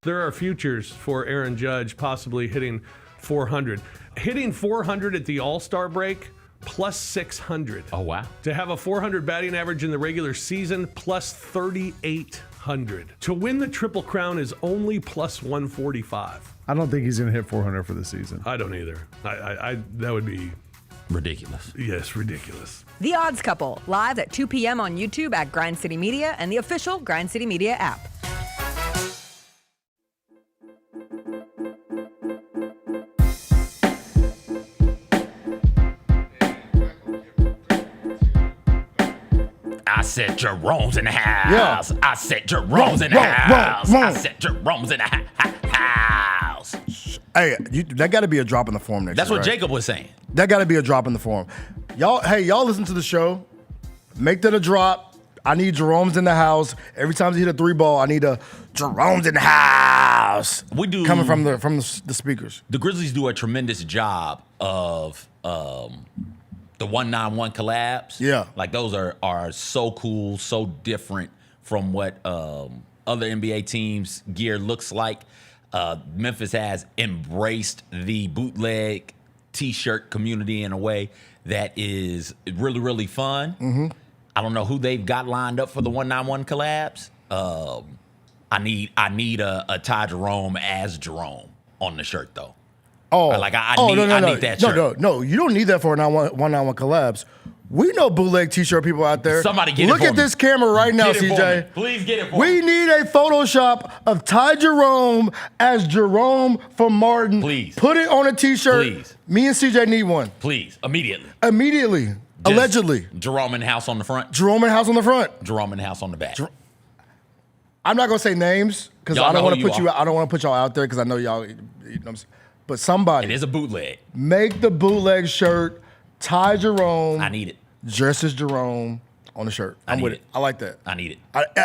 There are futures for Aaron Judge possibly hitting 400. Hitting 400 at the All-Star break, plus 600. Oh, wow. To have a 400 batting average in the regular season, plus 3,800. To win the Triple Crown is only plus 145. I don't think he's going to hit 400 for the season. I don't either. I that would be ridiculous. Yes, ridiculous. The Odds Couple, live at 2 p.m. on YouTube at Grind City Media and the official Grind City Media app. I said Jerome's in the house. Yeah. I said Jerome's in the house. I said Jerome's in the house. Hey, that got to be a drop in the form next That's year, what right? Jacob was saying. That got to be a drop in the form. Y'all listen to the show. Make that a drop. I need Jerome's in the house. Every time he hit a 3-ball, I need a Jerome's in the house. We do coming from the speakers. The Grizzlies do a tremendous job of the 191 collabs. Yeah. Like those are so cool, so different from what other NBA teams' gear looks like. Memphis has embraced the bootleg t-shirt community in a way that is really, really fun. Mm-hmm. I don't know who they've got lined up for the 191 collabs. I need a Ty Jerome as Jerome on the shirt though. Oh, I need that shirt. No, you don't need that for a 191 collabs. We know bootleg t-shirt people out there. Somebody get it Look for at me. this camera right now, Get it for CJ. me. Please get it for We me. need a Photoshop of Ty Jerome as Jerome from Martin. Please. Put it on a t-shirt. Please. Me and CJ need one. Please, immediately. Immediately. Allegedly. Jerome in the house on the front. Jerome and house on the front. Jerome in the house on the back. I'm not gonna say names because Y'all I don't know want who to put you you. are. I don't want to put y'all out there because I know y'all. You know what I'm saying? But somebody. It is a bootleg. Make the bootleg shirt. Ty Jerome. I need it. Dress as Jerome on the shirt. I'm with it. I like that. I need it.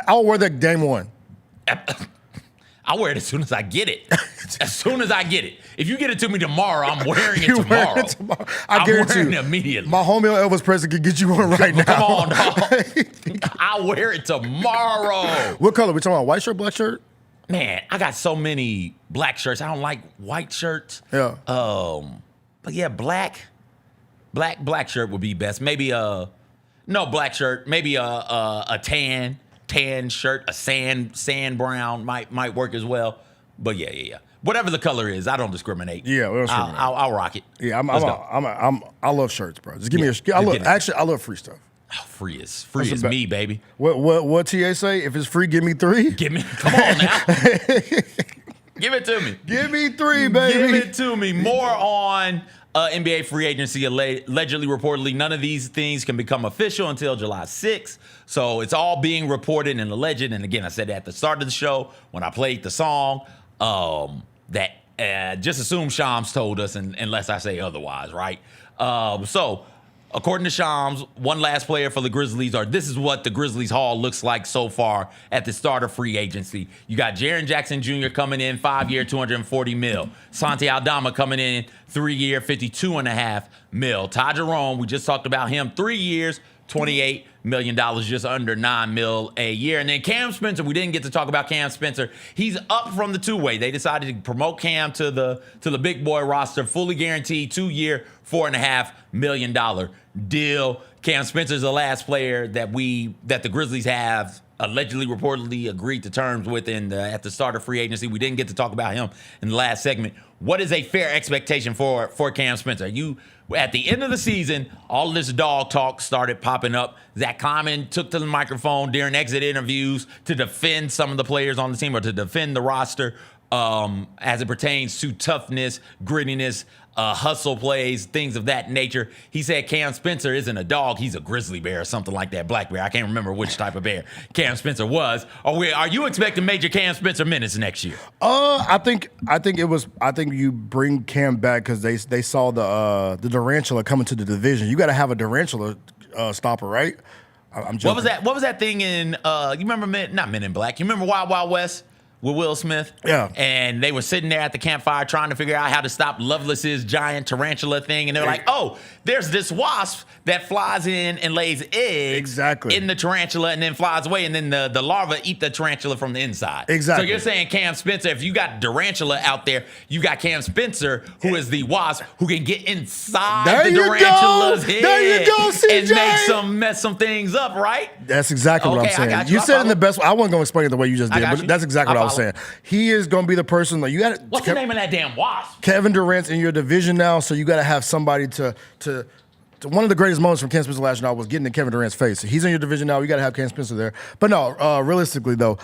I'll wear that game one. I'll wear it as soon as I get it. As soon as I get it. If you get it to me tomorrow, I'm wearing it tomorrow. I guarantee wearing you. it immediately. My homie Elvis Presley can get you one right now. Come on, dog. I'll wear it tomorrow. What color? We talking about white shirt, black shirt? Man, I got so many black shirts. I don't like white shirts. Yeah. But yeah, black shirt would be best. Maybe no black shirt. Maybe a tan shirt, a sand brown might work as well. But yeah. Whatever the color is, I don't discriminate. Yeah, we don't discriminate. I'll rock it. Yeah, I love shirts, bro. Just give me Yeah, I love free stuff. Oh, free is me, baby. What TA say? If it's free, give me 3. Come on now. Give it to me. Give me 3, baby. Give it to me. More on NBA free agency. Allegedly, reportedly, none of these things can become official until July 6th. So it's all being reported and alleged. And again, I said that at the start of the show when I played the song that just assume Shams told us unless I say otherwise, right? So according to Shams, one last player for the Grizzlies, or this is what the Grizzlies haul looks like so far at the start of free agency. You got Jaren Jackson Jr. coming in, 5-year, $240 million. Santi Aldama coming in, 3-year, $52.5 million. Ty Jerome, we just talked about him, 3 years, $28 million, just under $9 million a year. And then Cam Spencer, we didn't get to talk about Cam Spencer. He's up from the two-way. They decided to promote Cam to the big boy roster, fully guaranteed, 2-year, $4.5 million deal. Cam Spencer's the last player that the Grizzlies have allegedly, reportedly agreed to terms with at the start of free agency. We didn't get to talk about him in the last segment. What is a fair expectation for Cam Spencer? At the end of the season, all of this dog talk started popping up. Zach Kleiman took to the microphone during exit interviews to defend some of the players on the team or to defend the roster as it pertains to toughness, grittiness, hustle plays, things of that nature. He said Cam Spencer isn't a dog, he's a grizzly bear or something like that, black bear. I can't remember which type of bear Cam Spencer was. Are you expecting major Cam Spencer minutes next year? I think you bring Cam back because they saw the tarantula coming to the division. You got to have a tarantula stopper, right? I'm joking. What was that thing in you remember not Men in Black? You remember Wild Wild West? With Will Smith. Yeah. And they were sitting there at the campfire trying to figure out how to stop Lovelace's giant tarantula thing. And they're like, oh, there's this wasp that flies in and lays eggs in the tarantula and then flies away. And then the larvae eat the tarantula from the inside. Exactly. So you're saying Cam Spencer, if you got tarantula out there, you got Cam Spencer, who is the wasp, who can get inside the tarantula's head. There you go, CJ. And mess some things up, right? That's exactly what I'm saying. got You said it in the best way. I wasn't going to explain it the way you just did, but that's exactly what I was saying. He is going to be the person. Like, you got. What's the name of that damn wasp? Kevin Durant's in your division now, so you got to have somebody to. One of the greatest moments from Cam Spencer last night was getting in Kevin Durant's face. He's in your division now. You got to have Cam Spencer there. But no, realistically though,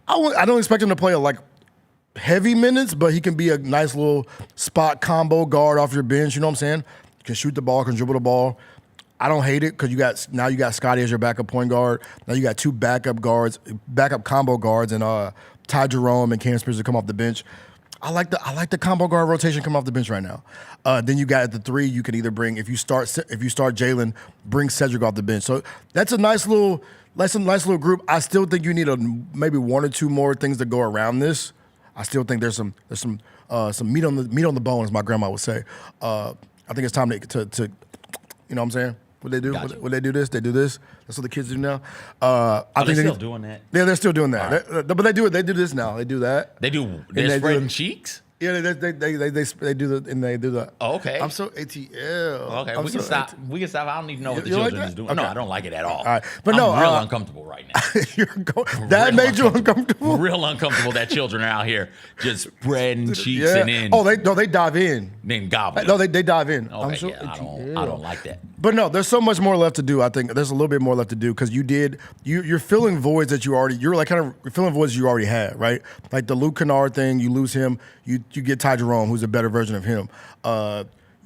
I don't expect him to play like heavy minutes, but he can be a nice little spot combo guard off your bench. You know what I'm saying? Can shoot the ball, can dribble the ball. I don't hate it because you got Scotty as your backup point guard. Now you got 2 backup combo guards, and Ty Jerome and Cam Spencer come off the bench. I like the combo guard rotation come off the bench right now. Then you got at the 3, you can either bring if you start Jalen, bring Cedric off the bench. So that's a nice little group. I still think you need maybe 1 or 2 more things to go around this. I still think there's some meat on the bone, as my grandma would say. I think it's time to you know what I'm saying? What they do? Gotcha. What they do this? They do this. That's what the kids do now. I think they're still doing that. Yeah, they're still doing that. Right. But they do it. They do this now. They do that. They're spreading cheeks? Yeah, they do the. Oh, okay. I'm so ATL. Okay, we can stop. We can stop. I don't even know what the children is doing. Okay. No, I don't like it at all. All right, but I'm real uncomfortable right now. That made you uncomfortable. Real uncomfortable that children are out here just spreading cheeks and then. Oh, they dive in. Then gobble. No, they dive in. Okay, I'm so I don't like that. But no, there's so much more left to do. I think there's a little bit more left to do because you're filling voids that you're like kind of filling voids you already had, right? Like the Luke Kennard thing, you lose him, you get Ty Jerome, who's a better version of him.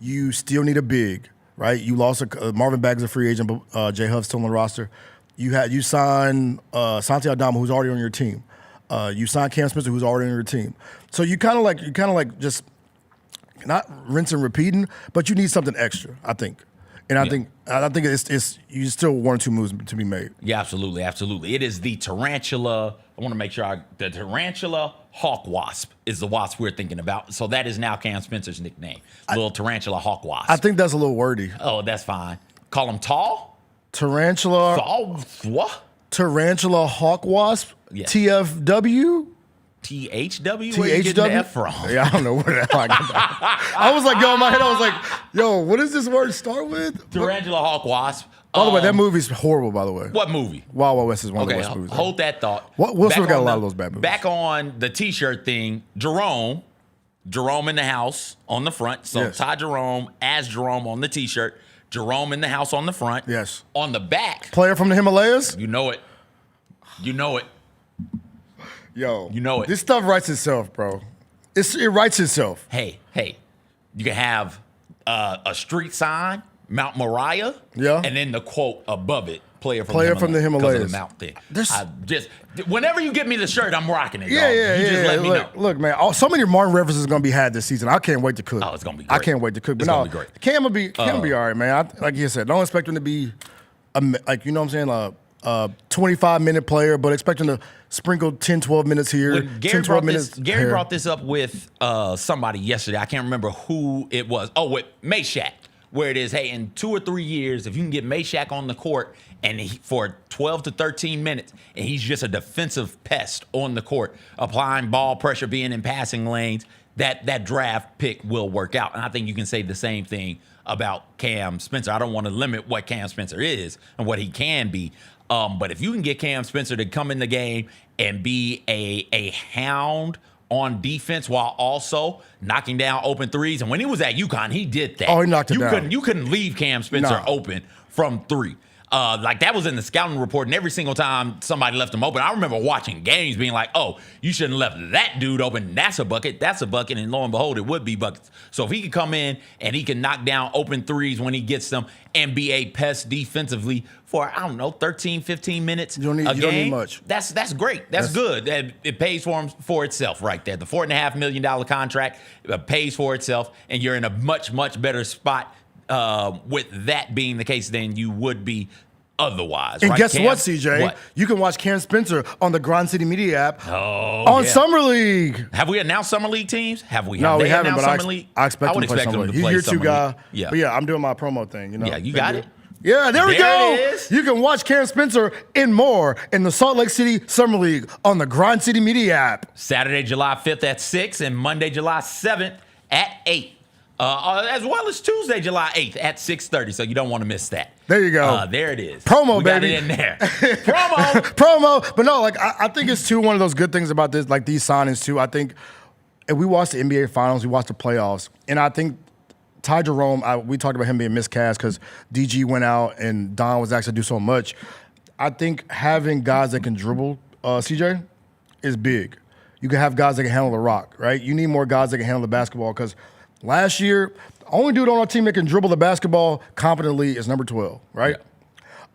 You still need a big, right? You lost Marvin Bagley's a free agent, but Jay Huff's still on the roster. You signed Santi Aldama, who's already on your team. You sign Cam Spencer, who's already in your team. So you kind of like just not rinse and repeating, but you need something extra, I think. And I think it's you still one or two moves to be made. Yeah, absolutely, absolutely. It is the tarantula. I want to make sure the tarantula hawk wasp is the wasp we're thinking about. So that is now Cam Spencer's nickname, little tarantula hawk wasp. I think that's a little wordy. Oh, that's fine. Call him tall. Tarantula. What? Tarantula hawk wasp. Yeah. TFW. THW? Where you getting the F from? Yeah, I don't know where the hell I got that. I was like, yo, in my head, I was like, yo, what does this word start with? Tarantula hawk wasp. By the way, that movie's horrible, by the way. What movie? Wild Wild West is one of the worst movies. Hold that thought. Will Smith got a lot of those bad movies. Back on the T-shirt thing, Jerome in the house on the front. So Yes. Ty Jerome as Jerome on the T-shirt. Jerome in the house on the front. Yes. On the back. Player from the Himalayas? You know it. You know it. Yo. You know it. This stuff writes itself, bro. It writes itself. Hey. You can have a street sign, Mount Moriah. Yeah. And then the quote above it. Player from the Himalayas. Because of the mount thing. Whenever you get me the shirt, I'm rocking it. Yeah, dog. yeah, You just let me know. Look, man, so many Martin references are gonna be had this season. I can't wait to cook. Oh, it's gonna be I great. can't wait to cook. But It's no, gonna be great. Cam will be all right, man. Like you said, don't expect him to be like you know what I'm saying, a 25-minute player, but expect him to sprinkle 10, 12 minutes here, 10, 12 minutes. Gary brought this up with somebody yesterday. I can't remember who it was. Oh, with Meshack, where it is, hey, in 2 or 3 years, if you can get Meshack on the court and for 12 to 13 minutes, and he's just a defensive pest on the court, applying ball pressure, being in passing lanes, that draft pick will work out. And I think you can say the same thing about Cam Spencer. I don't want to limit what Cam Spencer is and what he can be. But if you can get Cam Spencer to come in the game and be a hound on defense while also knocking down open threes, and when he was at UConn, he did that. Oh, he knocked it down. You couldn't leave Cam Spencer No. open from three. Like that was in the scouting report, and every single time somebody left him open, I remember watching games being like, oh, you shouldn't have left that dude open. That's a bucket. And lo and behold, it would be buckets. So if he could come in and he can knock down open threes when he gets them and be a pest defensively for, I don't know, 13, 15 minutes You don't need much. That's great. That's good. It pays for itself right there. The $4.5 million contract pays for itself, and you're in a much, much better spot with that being the case than you would be otherwise. And right, guess Cam? what, CJ? What? You can watch Cam Spencer on the Grind City Media app on Summer League. Have we announced Summer League teams? No, we haven't, but I expect him to play Summer League. He's your two guy. Yeah. But yeah, I'm doing my promo thing. You know? Yeah, you got it. Yeah, there we There go. it is. You can watch Cam Spencer and more in the Salt Lake City Summer League on the Grind City Media app. Saturday, July 5th at 6 and Monday, July 7th at 8. As well as Tuesday, July 8th at 6:30. So you don't want to miss that. There you go. There it is. Promo, we baby. Got it in there. Promo. Promo. But no, like I think it's too one of those good things about this, like these signings too. I think if we watched the NBA Finals, we watched the playoffs, and I think Ty Jerome, we talked about him being miscast because DG went out and Don was asked to do so much. I think having guys that can dribble, CJ, is big. You can have guys that can handle the rock, right? You need more guys that can handle the basketball because last year, the only dude on our team that can dribble the basketball competently is number 12, right?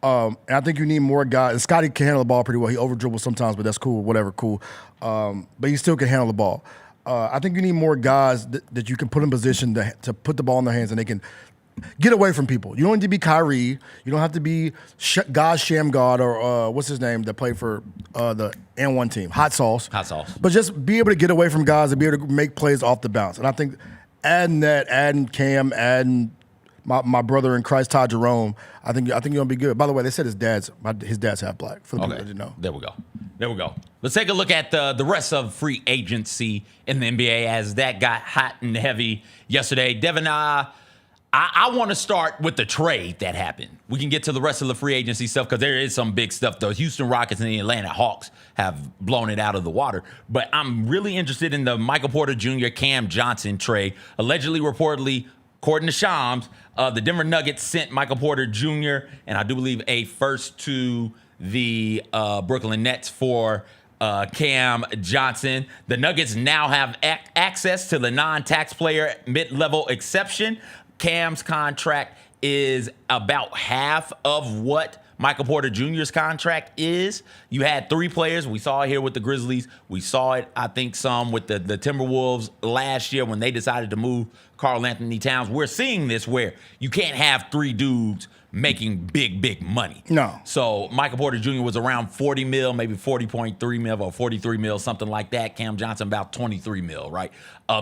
Yeah. And I think you need more guys. And Scotty can handle the ball pretty well. He over dribbles sometimes, but that's cool, whatever, cool. But he still can handle the ball. I think you need more guys that you can put in position to put the ball in their hands and they can get away from people. You don't need to be Kyrie. You don't have to be God Shamgod or what's his name that played for the N1 team, Hot Sauce. Hot Sauce. But just be able to get away from guys and be able to make plays off the bounce. And I think adding Cam, adding my brother in Christ, Ty Jerome, I think you're gonna be good. By the way, they said his dad's half black. For the people that didn't know. There we go. Let's take a look at the rest of free agency in the NBA as that got hot and heavy yesterday. Devin, I want to start with the trade that happened. We can get to the rest of the free agency stuff because there is some big stuff. The Houston Rockets and the Atlanta Hawks have blown it out of the water. But I'm really interested in the Michael Porter Jr., Cam Johnson trade. Allegedly, reportedly, according to Shams, the Denver Nuggets sent Michael Porter Jr. and I do believe a first to the Brooklyn Nets for Cam Johnson. The Nuggets now have access to the non-tax player mid-level exception. Cam's contract is about half of what Michael Porter Jr.'s contract is. You had 3 players. We saw it here with the Grizzlies. We saw it, I think, some with the Timberwolves last year when they decided to move Karl Anthony Towns. We're seeing this where you can't have 3 dudes making big money. No. So Michael Porter Jr. was around 40 mil, maybe 40.3 mil or 43 mil, something like that. Cam Johnson about 23 mil, right?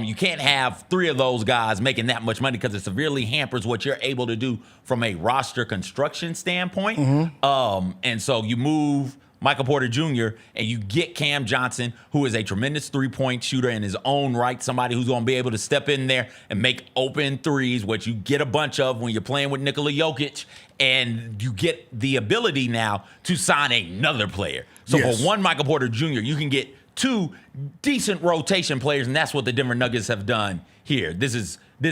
You can't have 3 of those guys making that much money because it severely hampers what you're able to do from a roster construction standpoint. And so you move Michael Porter Jr., and you get Cam Johnson, who is a tremendous three-point shooter in his own right, somebody who's going to be able to step in there and make open threes, which you get a bunch of when you're playing with Nickeil Jokic, and you get the ability now to sign another player. So for one Michael Porter Jr., you can get 2 decent rotation players, and that's what the Denver Nuggets have done here. This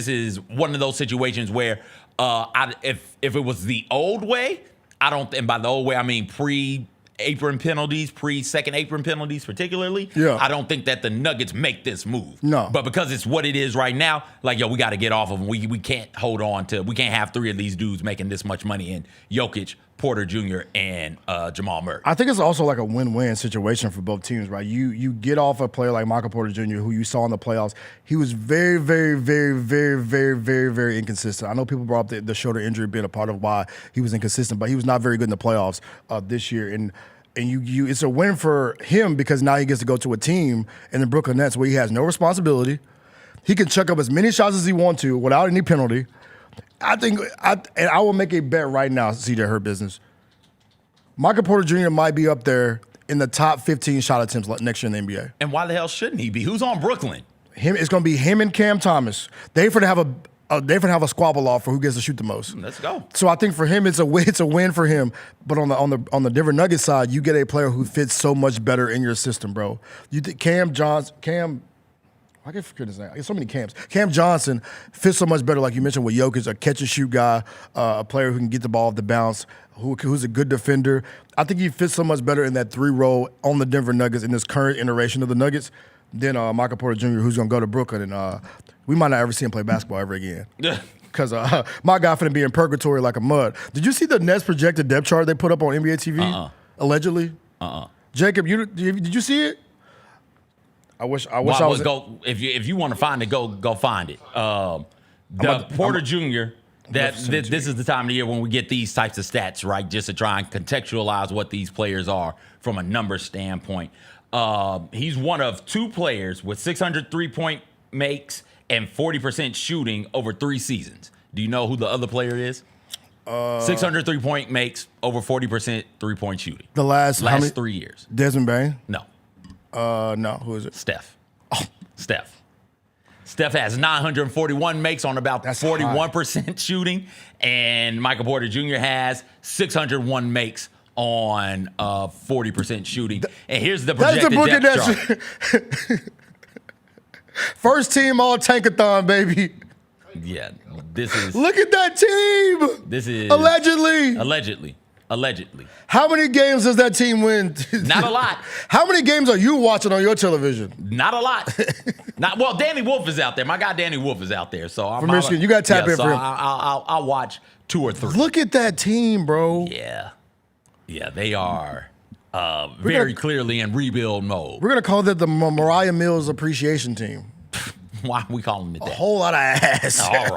is one of those situations where if it was the old way, and by the old way I mean pre-apron penalties, pre-second apron penalties particularly, I don't think that the Nuggets make this move. No. But because it's what it is right now, like, yo, we got to get off of them. We can't hold on to, we can't have 3 of these dudes making this much money in Jokic, Porter Jr., and Jamal Murray. I think it's also like a win-win situation for both teams, right? You get off a player like Michael Porter Jr., who you saw in the playoffs. He was very, very, very, very, very, very, very inconsistent. I know people brought up the shoulder injury being a part of why he was inconsistent, but he was not very good in the playoffs this year. And you it's a win for him because now he gets to go to a team in the Brooklyn Nets where he has no responsibility. He can chuck up as many shots as he wants to without any penalty. I think, and I will make a bet right now, CJ, her business. Michael Porter Jr. might be up there in the top 15 shot attempts next year in the NBA. And why the hell shouldn't he be? Who's on Brooklyn? It's going to be him and Cam Thomas. They're going to have a squabble off for who gets to shoot the most. Let's go. So I think for him, it's a win for him. But on the Denver Nuggets side, you get a player who fits so much better in your system, bro. You think I can't forget his name. I get so many Cams. Cam Johnson fits so much better, like you mentioned, with Jokic, a catch-and-shoot guy, a player who can get the ball off the bounce, who's a good defender. I think he fits so much better in that 3 role on the Denver Nuggets in this current iteration of the Nuggets than Michael Porter Jr., who's going to go to Brooklyn. And we might not ever see him play basketball ever again. Because my guy finna be in purgatory like a mud. Did you see the Nets projected depth chart they put up on NBA TV? Allegedly? Jacob, did you see it? I wish I was. If you want to find it, go find it. Porter Jr. This is the time of the year when we get these types of stats, right? Just to try and contextualize what these players are from a number standpoint. He's one of 2 players with 600 3-point makes and 40% shooting over 3 seasons. Do you know who the other player is? 600 3-point makes, over 40% 3-point shooting. The last 3 years. Desmond Bain? No. No. Who is it? Steph. Steph. Steph has 941 makes on about 41% shooting, and Michael Porter Jr. has 601 makes on 40% shooting. And here's the projected depth chart. First team all tankathon, baby. Yeah, this is. Look at that team. This is allegedly. How many games does that team win? Not a lot. How many games are you watching on your television? Not a lot. Well, Danny Wolf is out there. My guy Danny Wolf is out there. So from Michigan, you got to tap in for him. I'll watch 2 or 3. Look at that team, bro. Yeah, they are very clearly in rebuild mode. We're gonna call that the Mariah Mills appreciation team. Why are we calling it that? A whole lot of ass. All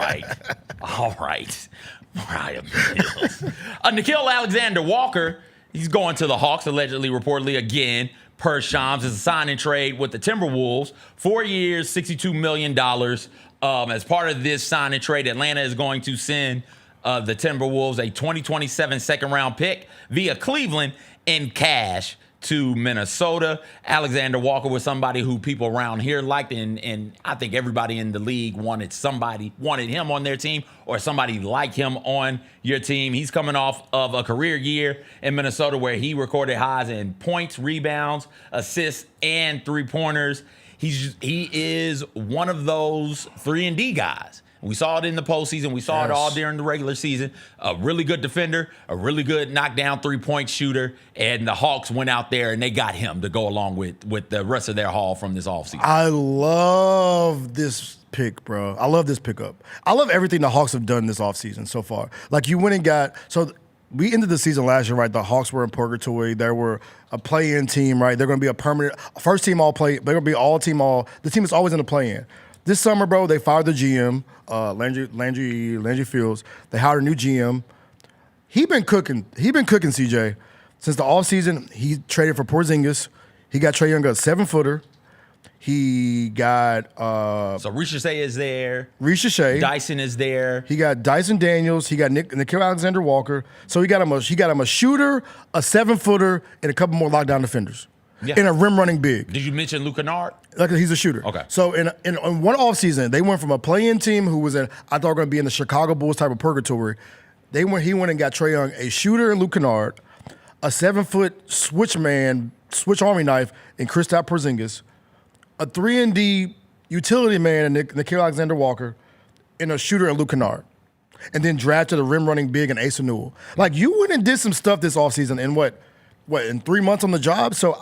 right. Mariah Mills. Nickeil Alexander-Walker, he's going to the Hawks, allegedly, reportedly, again, per Shams. It's a sign and trade with the Timberwolves. 4 years, $62 million. As part of this sign and trade, Atlanta is going to send the Timberwolves a 2027 second-round pick via Cleveland in cash to Minnesota. Alexander-Walker was somebody who people around here liked, and I think everybody in the league wanted him on their team or somebody like him on your team. He's coming off of a career year in Minnesota where he recorded highs in points, rebounds, assists, and 3-pointers. He is one of those 3-and-D guys. We saw it in the postseason. We saw it all during the regular season. A really good defender, a really good knockdown 3-point shooter, and the Hawks went out there and they got him to go along with the rest of their haul from this offseason. I love this pick, bro. I love this pickup. I love everything the Hawks have done this offseason so far. Like, you went and got – so we ended the season last year, right? The Hawks were in purgatory. They were a play-in team, right? They're going to be a permanent first team all play. They're going to be all team all. The team is always in the play-in. This summer, bro, they fired the GM, Landry Fields. They hired a new GM. He been cooking, CJ. Since the offseason, he traded for Porzingis. He got Trae Young a 7-footer. He got so Ricochet is there. Ricochet. Dyson is there. He got Dyson Daniels. He got Nickeil Alexander-Walker. So he got him a shooter, a 7-footer, and a couple more lockdown defenders. Yeah. And a rim running big. Did you mention Luke Kennard? Like he's a shooter. Okay. So in one offseason, they went from a play-in team who was I thought were going to be in the Chicago Bulls type of purgatory. He went and got Trae Young, a shooter in Luke Kennard, a 7-foot switch army knife in Kristaps Porzingis, a 3-and-D utility man in Nickeil Alexander-Walker, and a shooter in Luke Kennard. And then drafted a rim-running big in Asa Newell. Like, you went and did some stuff this offseason in what, in 3 months on the job? So,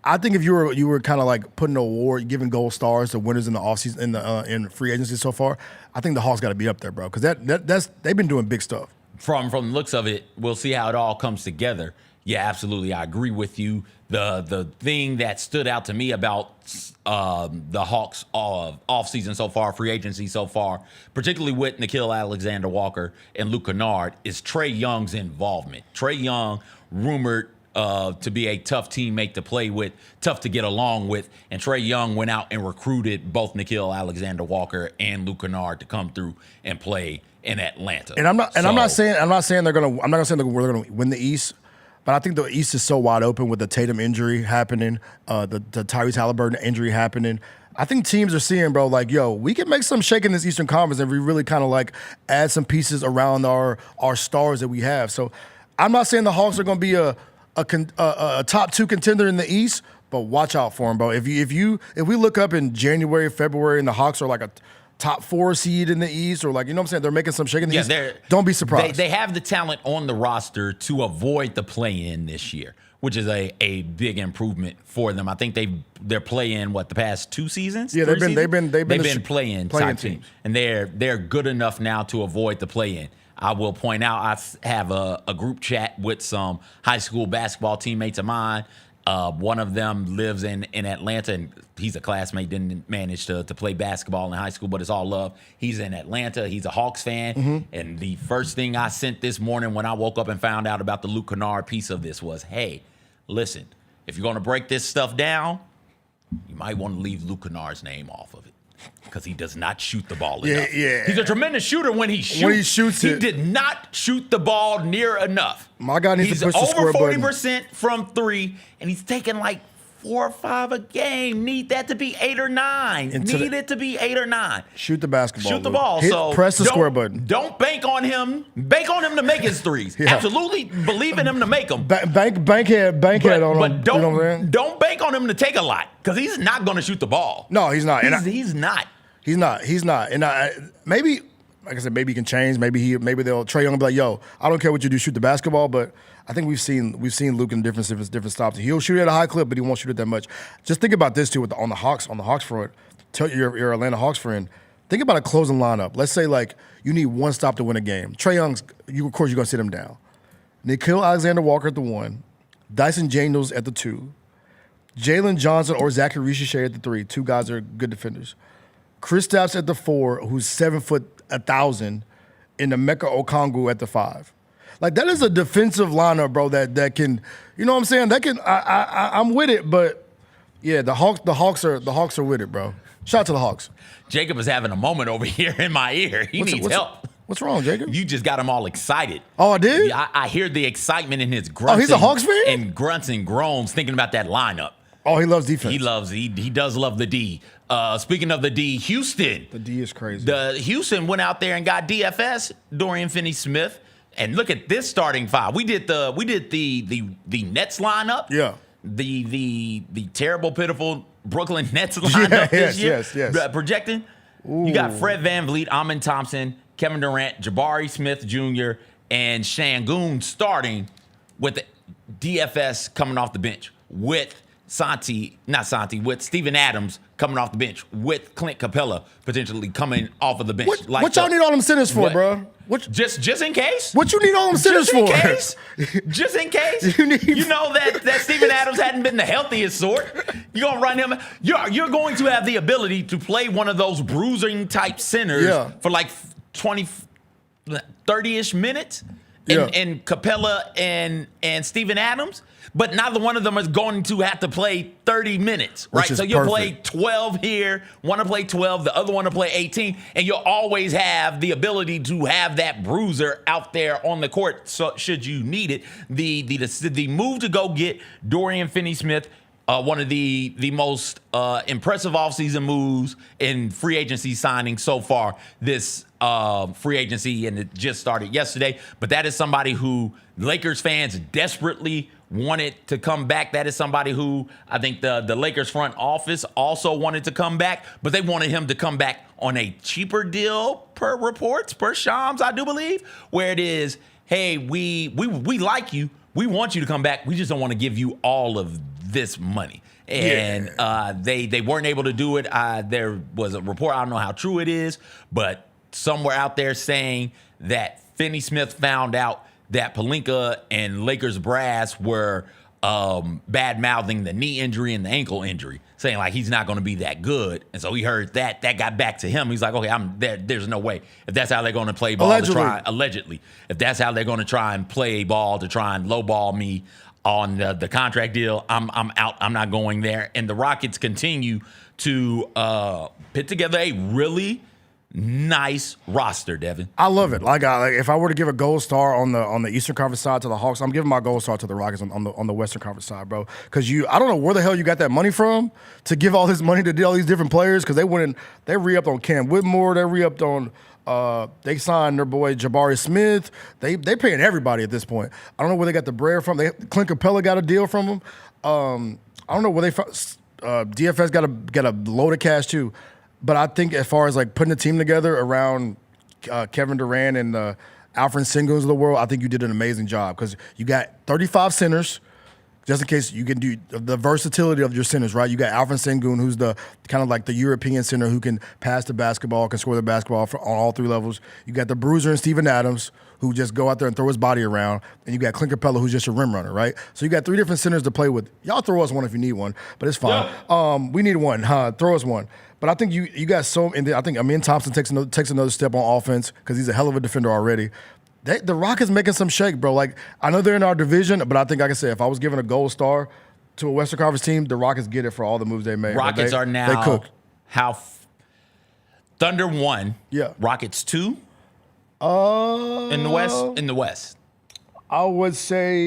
I think if you were kind of like putting an award, giving gold stars to winners in the offseason, in free agency so far, I think the Hawks got to be up there, bro. Because they've been doing big stuff. From the looks of it, we'll see how it all comes together. Yeah, absolutely. I agree with you. The thing that stood out to me about the Hawks offseason so far, free agency so far, particularly with Nickeil Alexander-Walker and Luke Kennard, is Trae Young's involvement. Trae Young, rumored to be a tough teammate to play with, tough to get along with, and Trae Young went out and recruited both Nickeil Alexander-Walker and Luke Kennard to come through and play in Atlanta. And I'm not saying they're gonna win the East. But I think the East is so wide open with the Tatum injury happening, the Tyrese Halliburton injury happening. I think teams are seeing, bro, like, yo, we can make some shake in this Eastern Conference and we really kind of like add some pieces around our stars that we have. So I'm not saying the Hawks are going to be a top 2 contender in the East, but watch out for them, bro. If we look up in January, February, and the Hawks are like a top 4 seed in the East, or like, you know what I'm saying? They're making some shake in the East. Don't be surprised. They have the talent on the roster to avoid the play-in this year, which is a big improvement for them. I think they're playing the past 2 seasons. Yeah, they've been play-in type team, and they're good enough now to avoid the play-in. I will point out I have a group chat with some high school basketball teammates of mine. One of them lives in Atlanta, and he's a classmate, didn't manage to play basketball in high school, but it's all love. He's in Atlanta. He's a Hawks fan. And the first thing I sent this morning when I woke up and found out about the Luke Kennard piece of this was, hey, listen, if you're going to break this stuff down, you might want to leave Luke Kennard's name off of it. Because he does not shoot the ball enough. Yeah. He's a tremendous shooter when he shoots. He did not shoot the ball near enough. My guy needs to push the square button. He's over 40% from 3, and he's taking like 4 or 5 a game. Need that to be 8 or 9. Need it to be 8 or 9. Shoot the basketball. Shoot the ball. Press the square button. Don't bank on him. Bank on him to make his threes. Yeah. Absolutely believe in him to make them. Bankhead on him. But don't, you know what I'm saying? Don't bank on him to take a lot, because he's not going to shoot the ball. No, he's not. He's not. He's not. And maybe, like I said, maybe he can change. Maybe they'll Trae Young be like, yo, I don't care what you do, shoot the basketball. But I think we've seen Luke in different stops. He'll shoot at a high clip, but he won't shoot it that much. Just think about this too on the Hawks front. Tell your Atlanta Hawks friend. Think about a closing lineup. Let's say like you need one stop to win a game. Trae Young's, of course you're gonna sit him down. Nickeil Alexander-Walker at the 1, Dyson Daniels at the 2, Jalen Johnson or Zachary Ricochet at the 3. 2 guys that are good defenders. Kristaps at the 4, who's 7'1,000, and Emeka Okongwu at the 5. Like, that is a defensive lineup, bro. That can, you know what I'm saying? That can. I'm with it, but yeah, the Hawks are with it, bro. Shout out to the Hawks. Jacob is having a moment over here in my ear. He needs help. What's wrong, Jacob? You just got him all excited. Oh, I did? Yeah, I hear the excitement in his grunts. Oh, he's a Hawks fan? And grunts and groans thinking about that lineup. Oh, he loves defense. He does love the D. Speaking of the D, Houston. The D is crazy. The Houston went out there and got DFS, Dorian Finney-Smith. And look at this starting 5. We did the Nets lineup. Yeah. The terrible, pitiful Brooklyn Nets lineup this year. Yes. Projecting. Ooh. You got Fred VanVleet, Amin Thompson, Kevin Durant, Jabari Smith Jr., and Şengün starting with the DFS coming off the bench with with Steven Adams coming off the bench with Clint Capella potentially coming off of the bench. What y'all need all them centers for, bro? Just in case? What you need all them centers for? Just in case? You know that Steven Adams hadn't been the healthiest sort. You're going to run him. You're going to have the ability to play one of those bruising type centers for like 20, 30-ish minutes. And Capella and Steven Adams, but neither one of them is going to have to play 30 minutes, right? So you'll play 12 here, one to play 12, the other one to play 18, and you'll always have the ability to have that bruiser out there on the court, so should you need it. The move to go get Dorian Finney-Smith, one of the most impressive offseason moves in free agency signing so far this free agency, and it just started yesterday. But that is somebody who Lakers fans desperately wanted to come back. That is somebody who I think the Lakers front office also wanted to come back, but they wanted him to come back on a cheaper deal per reports, per Shams, I do believe, where it is, hey, we like you. We want you to come back. We just don't want to give you all of this money. And they weren't able to do it. There was a report, I don't know how true it is, but somewhere out there saying that Finney-Smith found out that Pelinka and Lakers brass were bad-mouthing the knee injury and the ankle injury, saying like he's not going to be that good. And so he heard that got back to him. He's like, okay, there's no way. If that's how they're going to play ball, allegedly, if that's how they're going to try and play ball to try and lowball me on the contract deal, I'm out. I'm not going there. And the Rockets continue to put together a really nice roster, Devin. I love it. Like if I were to give a gold star on the Eastern Conference side to the Hawks, I'm giving my gold star to the Rockets on the Western Conference side, bro. Because I don't know where the hell you got that money from to give all this money to all these different players. Because they re-upped on Cam Whitmore, they re-upped on. They signed their boy Jabari Smith. They paying everybody at this point. I don't know where they got the bread from. Clint Capella got a deal from them. I don't know where they. DFS got a load of cash too. But I think as far as like putting a team together around Kevin Durant and the Alfred Senguns of the world, I think you did an amazing job because you got 35 centers, just in case you can do the versatility of your centers, right? You got Alfred Sengun, who's the kind of like the European center who can pass the basketball, can score the basketball on all three levels. You got the bruiser and Steven Adams, who just go out there and throw his body around. And you got Clint Capella, who's just a rim runner, right? So you got three different centers to play with. Y'all throw us one if you need one, but it's fine. Yeah. We need one. Throw us one. But I think you got so, and I think Amin Thompson takes another step on offense because he's a hell of a defender already. The Rockets making some shake, bro. Like, I know they're in our division, but I think, like I said, if I was giving a gold star to a Western Conference team, the Rockets get it for all the moves they made. Rockets are now they cooked. Thunder 1, Rockets 2 in the West. I would say,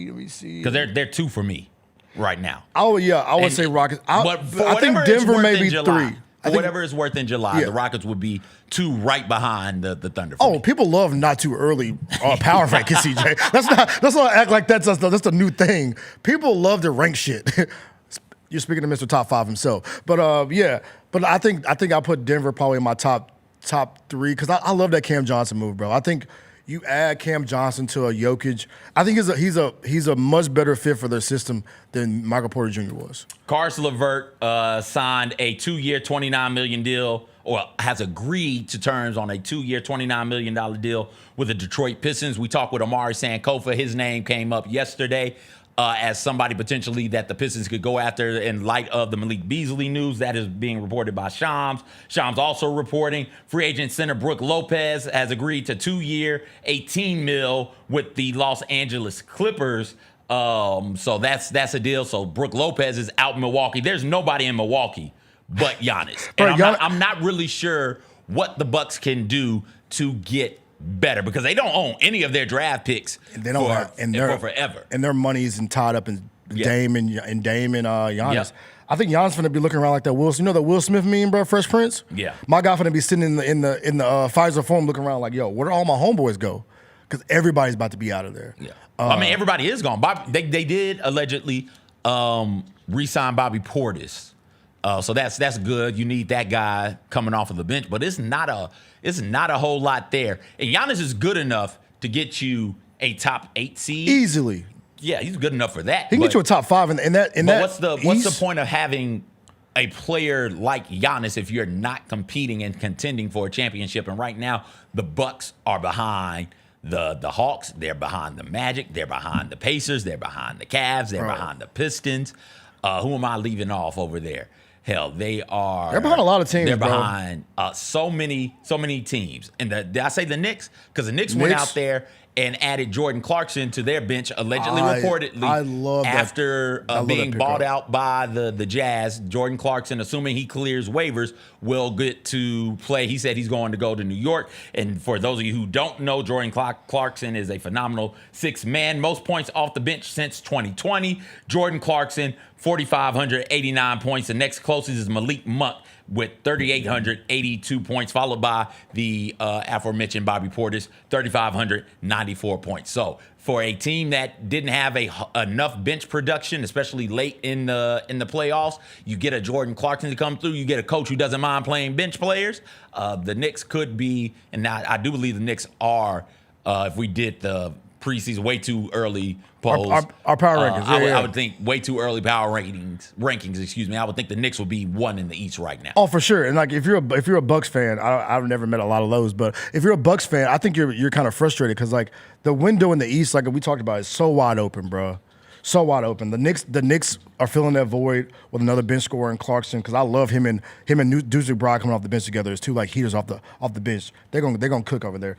let me see. Because they're 2 for me right now. I would say Rockets. I think Denver may be 3. Whatever it's worth in July, the Rockets would be 2 right behind the Thunder. People love not too early power ranking, CJ. Let's not act like that's the new thing. People love to rank shit. You're speaking to Mr. Top 5 himself, but But I think I put Denver probably in my top 3 because I love that Cam Johnson move, bro. I think you add Cam Johnson to a Jokic. I think he's a much better fit for their system than Michael Porter Jr. was. Caris LeVert signed a 2-year, $29 million deal, or has agreed to terms on a 2-year, $29 million deal with the Detroit Pistons. We talked with Amari Sankofa. His name came up yesterday as somebody potentially that the Pistons could go after in light of the Malik Beasley news. That is being reported by Shams. Shams also reporting free agent center Brook Lopez has agreed to 2-year, $18 million with the Los Angeles Clippers. So that's a deal. So Brook Lopez is out in Milwaukee. There's nobody in Milwaukee but Giannis. And I'm not really sure what the Bucks can do to get better because they don't own any of their draft picks for forever. And their money's tied up in Dame and Giannis. Yeah. I think Giannis finna be looking around like that Will. You know that Will Smith meme, bro? Fresh Prince. Yeah. My guy finna be sitting in the Pfizer Forum looking around like, yo, where do all my homeboys go? Because everybody's about to be out of there. Yeah. I mean, everybody is gone. They did allegedly re-sign Bobby Portis. So that's good. You need that guy coming off of the bench, but it's not a whole lot there. And Giannis is good enough to get you a top 8 seed easily. Yeah, he's good enough for that. He can get you a top 5 in that. What's the point of having a player like Giannis if you're not competing and contending for a championship? And right now, the Bucks are behind the Hawks. They're behind the Magic. They're behind the Pacers. They're behind the Cavs. They're behind the Pistons. Who am I leaving off over there? Hell, they're behind a lot of teams. They're behind so many teams. And I say the Knicks because the Knicks went out there and added Jordan Clarkson to their bench, allegedly, reportedly, I love after being bought out by the Jazz. Jordan Clarkson, assuming he clears waivers, will get to play. He said he's going to go to New York. And for those of you who don't know, Jordan Clarkson is a phenomenal sixth man. Most points off the bench since 2020. Jordan Clarkson, 4,589 points. The next closest is Malik Monk with 3,882 points, followed by the aforementioned Bobby Portis, 3,594 points. So for a team that didn't have enough bench production, especially late in the playoffs, you get a Jordan Clarkson to come through. You get a coach who doesn't mind playing bench players. The Knicks could be, and I do believe the Knicks are, if we did the preseason way too early polls. Our power rankings. I would think way too early power rankings. Excuse me. I would think the Knicks would be 1 in the East right now. Oh, for sure. And like if you're a Bucks fan, I've never met a lot of those, but if you're a Bucks fan, I think you're kind of frustrated because like the window in the East, like we talked about, is so wide open, bro. So wide open. The Knicks are filling that void with another bench scorer in Clarkson because I love him and Deuce McBride coming off the bench together as two like heaters off the bench. They're gonna cook over there.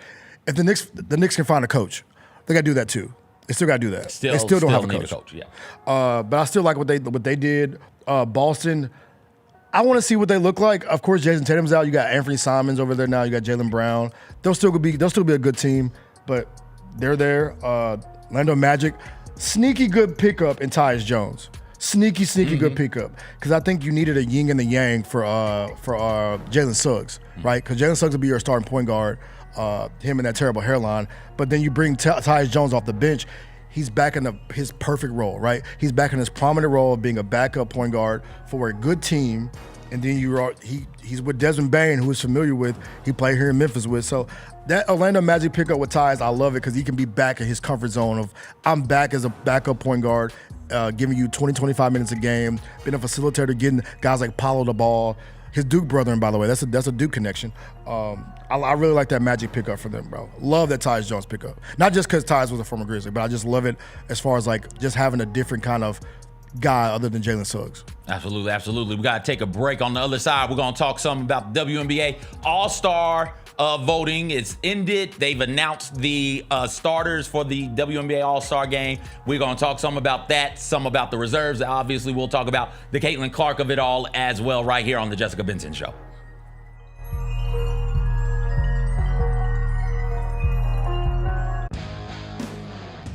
If the Knicks can find a coach, they gotta do that too. They still got to do that. They still don't have a coach. Yeah. But I still like what they did. Boston, I want to see what they look like. Of course, Jason Tatum's out. You got Anthony Simons over there now. You got Jaylen Brown. They'll still be a good team, but they're there. Orlando Magic, sneaky good pickup in Tyus Jones. Sneaky good pickup because I think you needed a yin and a yang for Jalen Suggs, right? Because Jalen Suggs will be your starting point guard. Him and that terrible hairline, but then you bring Tyus Jones off the bench. He's back in his perfect role, right? He's back in his prominent role of being a backup point guard for a good team. And then he's with Desmond Bane, who is familiar with. He played here in Memphis with. So that Orlando Magic pickup with Tyus, I love it because he can be back in his comfort zone of I'm back as a backup point guard, giving you 20, 25 minutes a game, being a facilitator, getting guys like Paolo the ball. His Duke brother, and by the way, that's a Duke connection. I really like that Magic pickup for them, bro. Love that Tyus Jones pickup. Not just because Tyus was a former Grizzly, but I just love it as far as like just having a different kind of guy other than Jalen Suggs. Absolutely. We got to take a break. On the other side, we're going to talk some about the WNBA All-Star voting. It's ended. They've announced the starters for the WNBA All-Star game. We're going to talk some about that, some about the reserves. Obviously, we'll talk about the Caitlin Clark of it all as well right here on the Jessica Benson Show.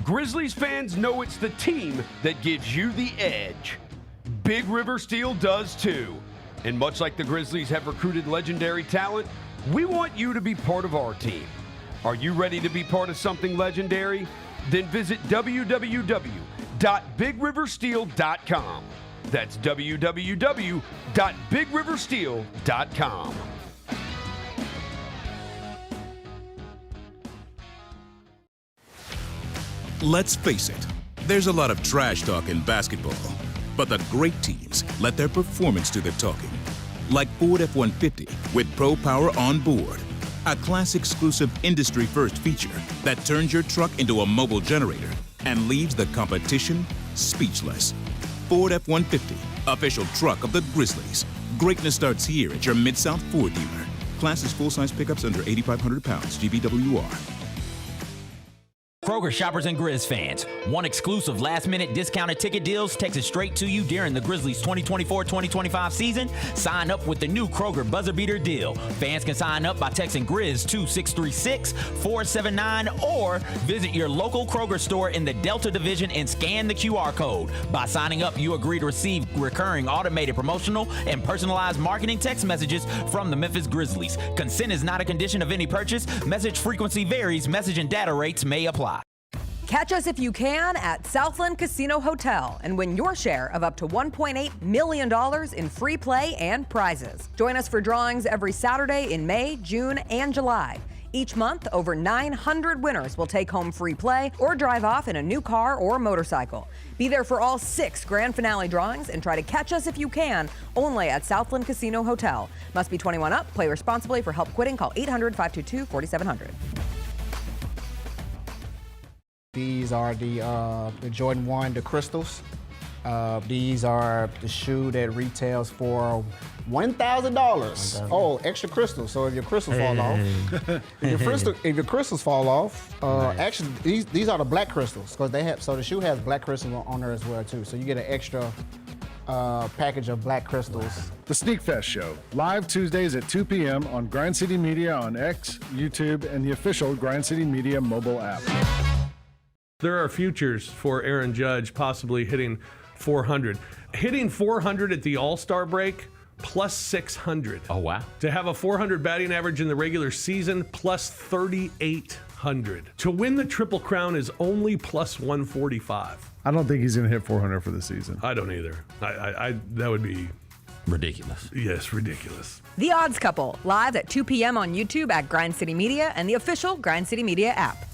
Grizzlies fans know it's the team that gives you the edge. Big River Steel does too. And much like the Grizzlies have recruited legendary talent, we want you to be part of our team. Are you ready to be part of something legendary? Then visit www.bigriversteel.com. That's www.bigriversteel.com. Let's face it, there's a lot of trash talk in basketball, but the great teams let their performance do the talking. Like Ford F-150 with Pro Power on board, a class-exclusive industry-first feature that turns your truck into a mobile generator and leaves the competition speechless. Ford F-150, official truck of the Grizzlies. Greatness starts here at your Mid-South Ford dealer. Class is full-size pickups under 8,500 pounds, GVWR. Kroger shoppers and Grizz fans, want exclusive last-minute discounted ticket deals texted straight to you during the Grizzlies 2024-2025 season? Sign up with the new Kroger Buzzer Beater deal. Fans can sign up by texting Grizz to 636-479 or visit your local Kroger store in the Delta Division and scan the QR code. By signing up, you agree to receive recurring automated promotional and personalized marketing text messages from the Memphis Grizzlies. Consent is not a condition of any purchase. Message frequency varies. Message and data rates may apply. Catch us if you can at Southland Casino Hotel and win your share of up to $1.8 million in free play and prizes. Join us for drawings every Saturday in May, June, and July. Each month, over 900 winners will take home free play or drive off in a new car or motorcycle. Be there for all 6 grand finale drawings and try to catch us if you can, only at Southland Casino Hotel. Must be 21 up. Play responsibly. For help quitting, call 800-522-4700. These are the Jordan 1, the crystals. These are the shoe that retails for $1,000. Oh, extra crystals. So if your crystals fall off, if your crystals fall off, actually these are the black crystals because the shoe has black crystals on there as well too. So you get an extra package of black crystals. The Sneak Fest Show, live Tuesdays at 2 p.m. on Grind City Media on X, YouTube, and the official Grind City Media mobile app. There are futures for Aaron Judge possibly hitting 400. Hitting 400 at the All-Star break, plus 600. Oh, wow. To have a 400 batting average in the regular season, plus 3,800. To win the Triple Crown is only plus 145. I don't think he's going to hit 400 for the season. I don't either. I that would be ridiculous. Yes, ridiculous. The Odds Couple, live at 2 p.m. on YouTube at Grind City Media and the official Grind City Media app.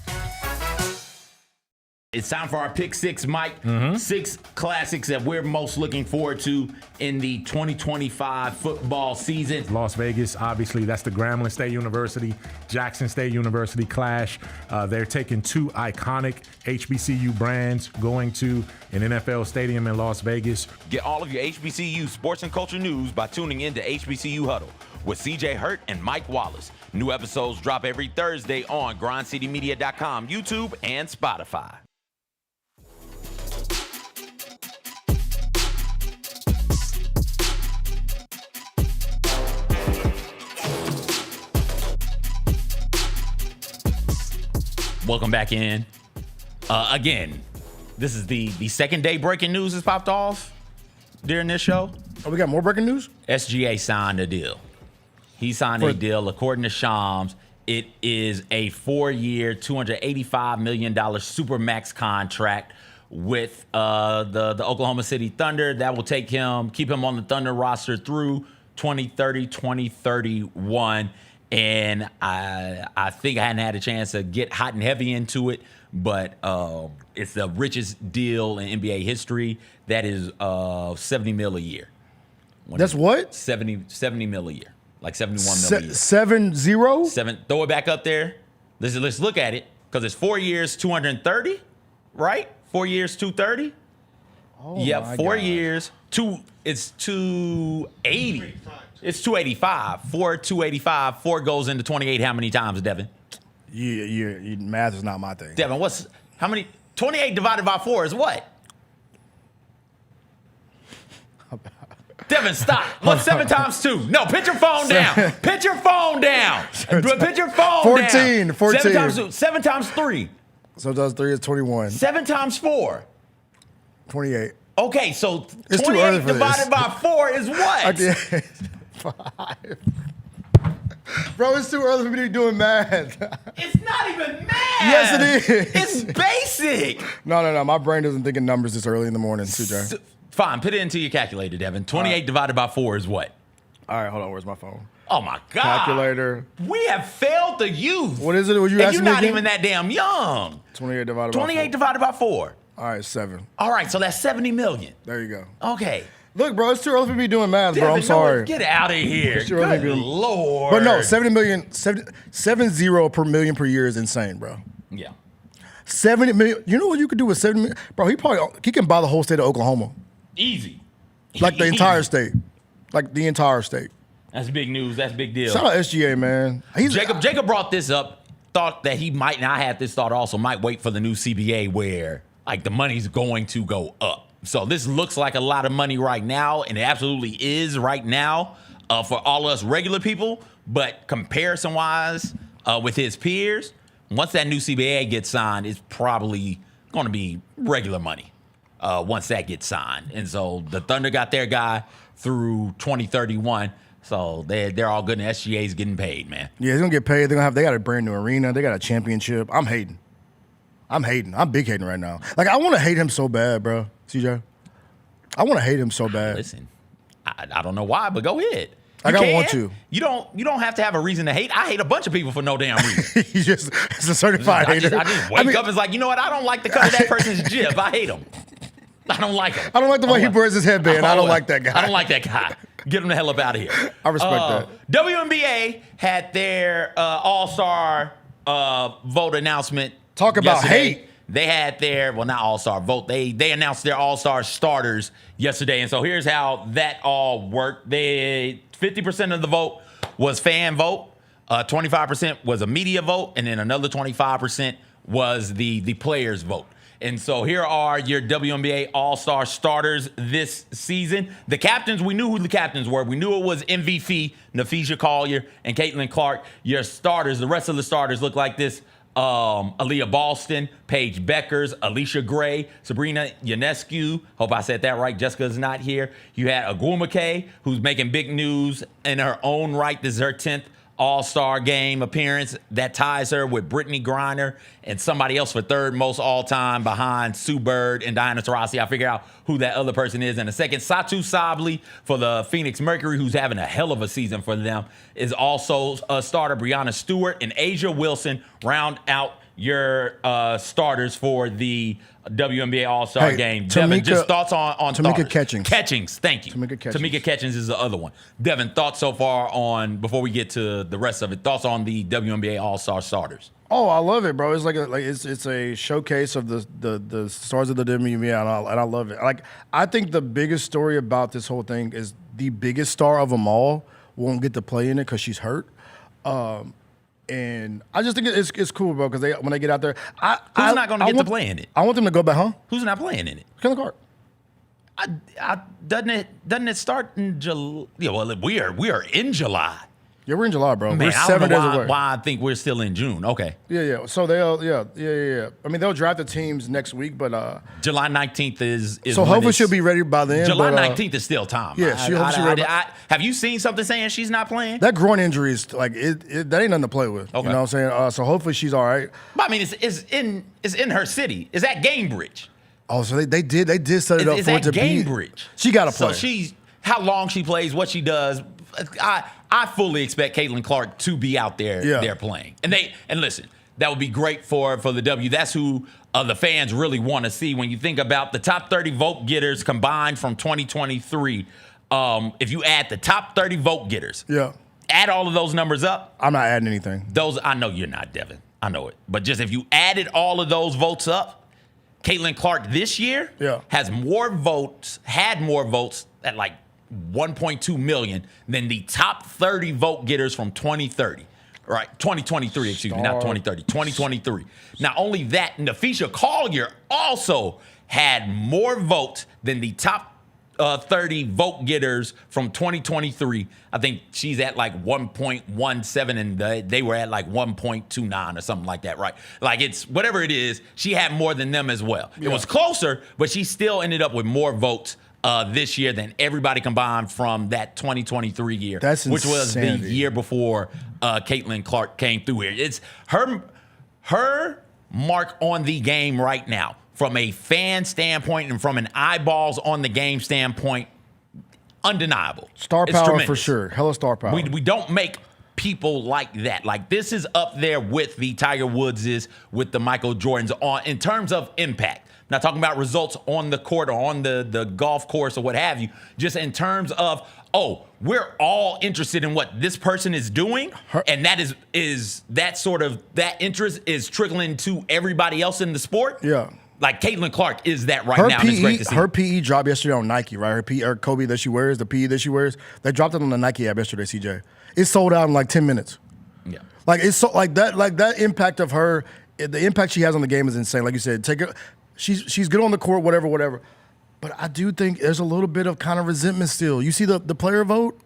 It's time for our Pick 6, Mike. 6 classics that we're most looking forward to in the 2025 football season. Las Vegas, obviously, that's the Grambling State University, Jackson State University clash. They're taking 2 iconic HBCU brands going to an NFL stadium in Las Vegas. Get all of your HBCU sports and culture news by tuning in to HBCU Huddle with CJ Hurt and Mike Wallace. New episodes drop every Thursday on grindcitymedia.com, YouTube, and Spotify. Welcome back in. Again, this is the second day breaking news has popped off during this show. Oh, we got more breaking news? SGA signed a deal. He signed a deal. According to Shams, it is a 4-year, $285 million Supermax contract with the Oklahoma City Thunder. That will keep him on the Thunder roster through 2030, 2031. And I think I hadn't had a chance to get hot and heavy into it, but it's the richest deal in NBA history. That is $70 million a year. That's what? 70 million a year, like 71 million a year. 7-0? 7. Throw it back up there. Let's look at it because it's 4 years, 230, right? 4 years, 230. Oh, yep, 4 years. It's 280. It's 285. 285. 4 goes into 28. How many times, Devin? Yeah, math is not my thing. Devin, how many? 28 divided by 4 is what? Devin, stop. What's 7 times 2? No, put your phone down. Put your phone down. Put your phone 14, down. 14. 7 times 2. 7 times 3. So does 3 is 21. 7 times 4. 28. Okay, so It's 28 divided by 4 is what? 5. Bro, it's too early for me to be doing math. It's not even math. Yes, it is. It's basic. No. My brain doesn't think in numbers this early in the morning, CJ. Fine, put it into your calculator, Devin. 28 divided by 4 is what? All right, hold on. Where's my phone? Oh, my God. Calculator. We have failed the youth. What is it? Were you and asking you're me not again? even that damn young. 28 divided by 4. 28 divided by 4. All right, 7. All right, so that's 70 million. There you go. Okay. Look, bro, it's too early for me doing math, bro. Devin, I'm sorry. Get out of here. It's too early for me Good to do- Lord. But no, 70 per million per year is insane, bro. Yeah. 70 million. You know what you could do with 70 million? Bro, he can buy the whole state of Oklahoma. Easy. Like the entire state. Like the entire state. That's big news. That's a big deal. Shout out SGA, man. Jacob brought this up, thought that he might not have this thought also, might wait for the new CBA where like the money's going to go up. So this looks like a lot of money right now, and it absolutely is right now for all us regular people. But comparison-wise with his peers, once that new CBA gets signed, it's probably going to be regular money once that gets signed. And so the Thunder got their guy through 2031. So they're all good, and SGA's getting paid, man. Yeah, he's gonna get paid. They got a brand new arena. They got a championship. I'm hating. I'm big hating right now. Like I want to hate him so bad, bro. CJ, I want to hate him so bad. Listen, I don't know why, but go ahead. Like, I want to. You don't have to have a reason to hate. I hate a bunch of people for no damn reason. It's a certified hater. I just wake up and it's like, you know what? I don't like the cut of that person's jib. I hate him. I don't like him. I don't like the way he wears his headband. I don't like that guy. I don't like that guy. Get him the hell up out of here. I respect that. WNBA had their All-Star vote announcement. Talk about yesterday. hate. They had their, well, not All-Star vote. They announced their All-Star starters yesterday. And so here's how that all worked. 50% of the vote was fan vote. 25% was a media vote. And then another 25% was the players' vote. And so here are your WNBA All-Star starters this season. The captains, we knew who the captains were. We knew it was MVP, Napheesa Collier, and Caitlin Clark. Your starters, the rest of the starters look like this. Aaliyah Boston, Paige Beckers, Alicia Gray, Sabrina Ionescu. Hope I said that right. Jessica's not here. You had Agumake, who's making big news in her own right. This is her 10th All-Star game appearance. That ties her with Brittany Griner and somebody else for third most all-time behind Sue Bird and Diana Taurasi. I'll figure out who that other person is in a second. Satu Sabli for the Phoenix Mercury, who's having a hell of a season for them, is also a starter. Brianna Stewart and Asia Wilson round out your starters for the WNBA All-Star game. Devin, just thoughts on Tamika Catchings. Catchings, thank you. Tamika Catchings is the other one. Devin, thoughts so far on, before we get to the rest of it, thoughts on the WNBA All-Star starters? Oh, I love it, bro. It's like it's a showcase of the stars of the WNBA, and I love it. Like, I think the biggest story about this whole thing is the biggest star of them all won't get to play in it because she's hurt. And I just think it's cool, bro, because when they get out there, who's not going to get to play in it? I want them to go back, huh? Who's not playing in it? Caitlin Clark. Doesn't it start in July? Yeah, well, we are in July. Yeah, we're in July, bro. Man, we're 7 days away. Why I think we're still in June. Okay. Yeah. So they'll, yeah. I mean, they'll draft the teams next week, but July 19th is so hopefully she'll be ready by then. July 19th is still time. Yeah, have you seen something saying she's not playing? That groin injury is like that ain't nothing to play with. Okay. You know what I'm saying? So hopefully she's all right. But I mean, it's in her city. It's at Gamebridge. Oh, so they did set it up for it to be. Gamebridge. She got to play. So how long she plays, what she does. I fully expect Caitlin Clark to be out there playing. And listen, that would be great for the W. That's who the fans really want to see. When you think about the top 30 vote getters combined from 2023, if you add the top 30 vote getters, add all of those numbers up. I'm not adding anything. I know you're not, Devin. I know it. But just if you added all of those votes up, Caitlin Clark this year had more votes at like 1.2 million than the top 30 vote getters from 2030. Right, 2023, excuse me, not 2030, 2023. Not only that, Napheesa Collier also had more votes than the top 30 vote getters from 2023. I think she's at like 1.17 and they were at like 1.29 or something like that, right? Like, it's whatever it is, she had more than them as well. It was closer, but she still ended up with more votes this year than everybody combined from that 2023 year, which was the year before Caitlin Clark came through here. It's her mark on the game right now, from a fan standpoint and from an eyeballs on the game standpoint, undeniable. Star power for sure. Hella star power. We don't make people like that. Like, this is up there with the Tiger Woodses, with the Michael Jordans in terms of impact. Not talking about results on the court or on the golf course or what have you. Just in terms of, we're all interested in what this person is doing, and that is that interest is trickling to everybody else in the sport. Yeah. Like, Caitlin Clark is that right now. And it's great to see. Her PE dropped yesterday on Nike, right? Her Kobe that she wears, the PE that she wears, they dropped it on the Nike app yesterday, CJ. It sold out in like 10 minutes. Yeah. Like, it's so like that impact of her, the impact she has on the game is insane. Like you said, she's good on the court, whatever. But I do think there's a little bit of kind of resentment still. You see the player vote?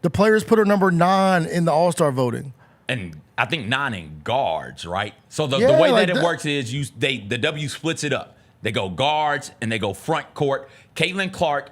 The players put her number 9 in the All-Star voting. And I think 9 in guards, right? So the way that it works is the W splits it up. They go guards and they go front court. Caitlin Clark,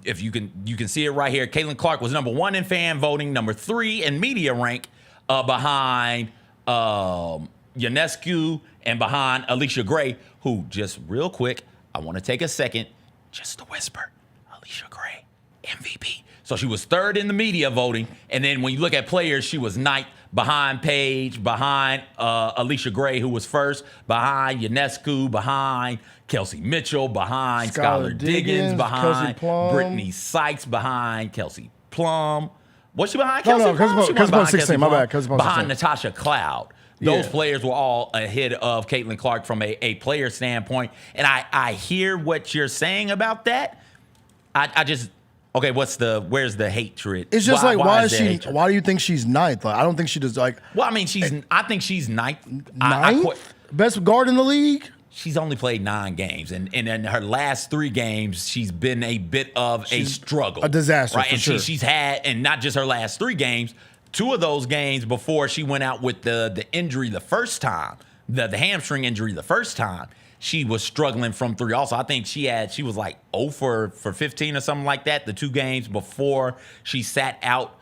if you can see it right here, Caitlin Clark was number 1 in fan voting, number 3 in media rank, behind Ionescu and behind Alicia Gray, who, just real quick, I want to take a second just to whisper, Alicia Gray, MVP. So she was third in the media voting. And then when you look at players, she was ninth behind Paige, behind Alicia Gray, who was first, behind Ionescu, behind Kelsey Mitchell, behind Skylar Diggins, behind Brittany Sykes, behind Kelsey Plum. Was she behind Kelsey Plum? Kelsey Plum 16, my bad. Kelsey Plum 16. Behind Natasha Cloud. Those players were all ahead of Caitlin Clark from a player standpoint. And I hear what you're saying about that. I just... Okay, where's the hatred? It's just why do you think she's ninth? Like, I don't think she does like. Well, I mean, I think she's ninth. Best guard in the league? She's only played 9 games, and in her last 3 games, she's been a bit of a struggle. A disaster, right? For and sure. she's had, and not just her last 3 games, 2 of those games before she went out with the injury the first time, the hamstring injury the first time. She was struggling from 3. Also, I think she was like 0 for 15 or something like that. The 2 games before she sat out,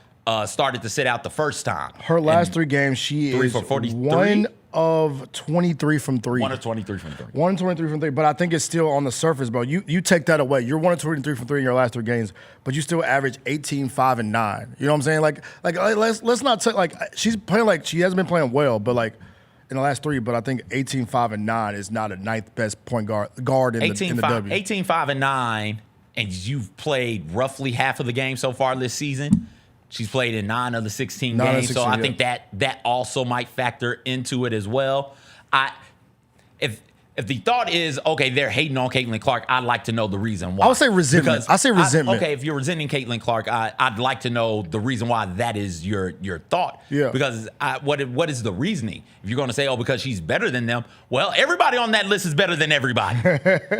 started to sit out the first time. Her last 3 games, she 3 is for 43. 1 of 23 from 3. 1 of 23 from 3. 1 of 23 from 3. But I think it's still on the surface, bro. You take that away. You're 1 of 23 from 3 in your last 3 games, but you still average 18, 5, and 9. You know what I'm saying? Like let's not take she's playing like she hasn't been playing well, but like. In the last 3, but I think 18, 5, and 9 is not a 9th best point guard in the W. 18, 5, and 9, and you've played roughly half of the game so far this season. She's played in 9 of the 16 games, so I think that also might factor into it as well. If the thought is, okay, they're hating on Caitlin Clark, I'd like to know the reason why. I would say resentment. I say resentment. Okay, if you're resenting Caitlin Clark, I'd like to know the reason why that is your thought. Yeah. Because what is the reasoning? If you're going to say, oh, because she's better than them, well, everybody on that list is better than everybody.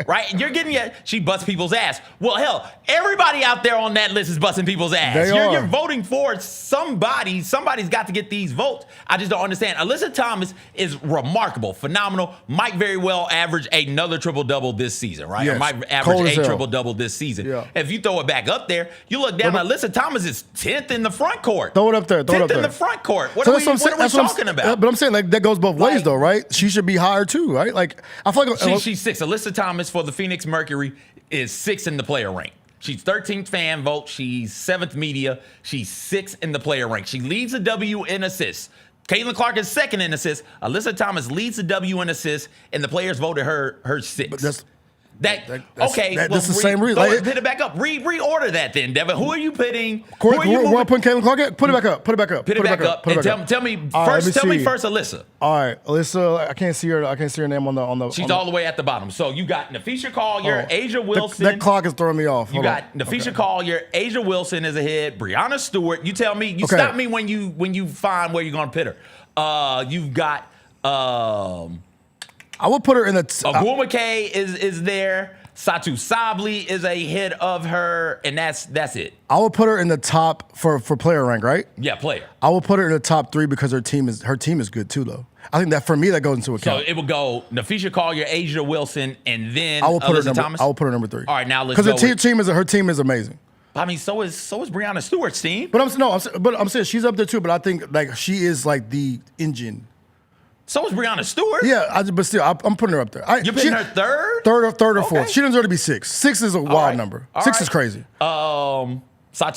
Right? You're getting she busts people's ass. Well, hell, everybody out there on that list is busting people's ass. You're voting for somebody. Somebody's got to get these votes. I just don't understand. Alyssa Thomas is remarkable, phenomenal, might very well average another triple-double this season, right? Yes. Or might average a triple-double this season. Yeah. If you throw it back up there, you look down, Alyssa Thomas is 10th in the front court. Throw it up there. 10th in the front court. What are we talking about? But I'm saying that goes both ways, though, right? She should be higher, too, right? Like, I feel like... She's 6th. Alyssa Thomas for the Phoenix Mercury is 6th in the player rank. She's 13th fan vote. She's 7th media. She's 6th in the player rank. She leads the W in assists. Caitlin Clark is 2nd in assists. Alyssa Thomas leads the W in assists, and the players voted her 6th. That's the same reason. Hit it back up. Reorder that then, Devin. Who are you pitting? Where are putting Caitlin Clark at? Put it back up. Put it back up. Put it back up. And tell me first. Tell me first, Alyssa. All right, Alyssa. I can't see her name on the. She's all the way at the bottom. So you got Nafisha Collier, Asia Wilson. That clock is throwing me off. You got Nafisha Collier, Asia Wilson is ahead. Brianna Stewart. You tell me. You stop me when you find where you're gonna pit her. You've got. I would put her in the. Agumake is there. Satu Sabli is ahead of her, and that's it. I would put her in the top for player rank, right? Yeah, player. I will put her in the top 3 because her team is good too, though. I think that for me that goes into account. So it would go Nafisha Collier, Asia Wilson, and then I will put Alyssa Thomas. I will put her number 3. All right, now let's go. Because her team is amazing. I mean, so is Brianna Stewart's team. But I'm saying she's up there too. But I think like she is like the engine. So is Brianna Stewart. Yeah, but still, I'm putting her up there. You're putting her third? Third or fourth. She doesn't deserve to be 6. 6 is a wild number. 6 is crazy. Satu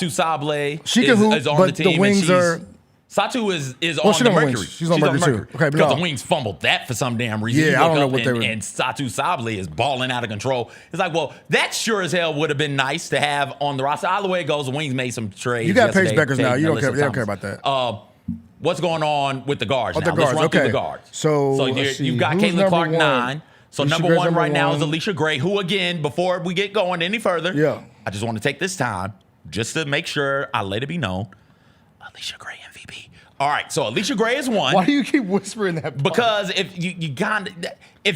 Sable she can hoop, is on but the team. The Wings are... Satu is on the Mercury. She's on Mercury too. Okay, because the Wings fumbled that for some damn reason. Yeah, I don't know what they were. And Satu Sable is balling out of control. It's like, well, that sure as hell would have been nice to have on the roster. All the way it goes, the Wings made some trades. You got Paige Beckers now. You don't care. They don't care about that. What's going on with the guards now? Let's run through the guards. So you've got Caitlin Clark 9. So number 1 right now is Alicia Gray, who, again, before we get going any further, I just want to take this time just to make sure I let it be known. Alicia Gray MVP. All right, so Alicia Gray is 1. Why do you keep whispering that part? Because if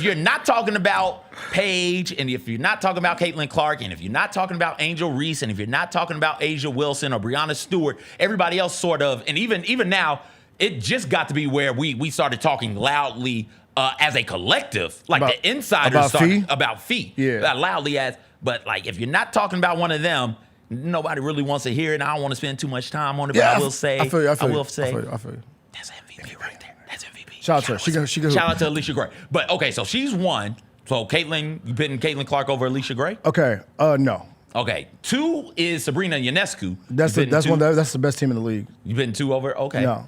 you're not talking about Paige, and if you're not talking about Caitlin Clark, and if you're not talking about Angel Reese, and if you're not talking about Asia Wilson or Brianna Stewart, everybody else sort of, and even now, it just got to be where we started talking loudly as a collective, like the insiders started about Fee. Yeah. Loudly but like if you're not talking about one of them, nobody really wants to hear it, and I don't want to spend too much time on it, but I will say, I feel you. I will say, that's MVP right there. That's MVP. Shout out to her. She can Shout out to Alicia Gray. But okay, so she's 1. So Caitlin, you pitting Caitlin Clark over Alicia Gray? Okay, no. Okay. 2 is Sabrina Ionescu. That's the best team in the league. You've been 2 over? Okay. No.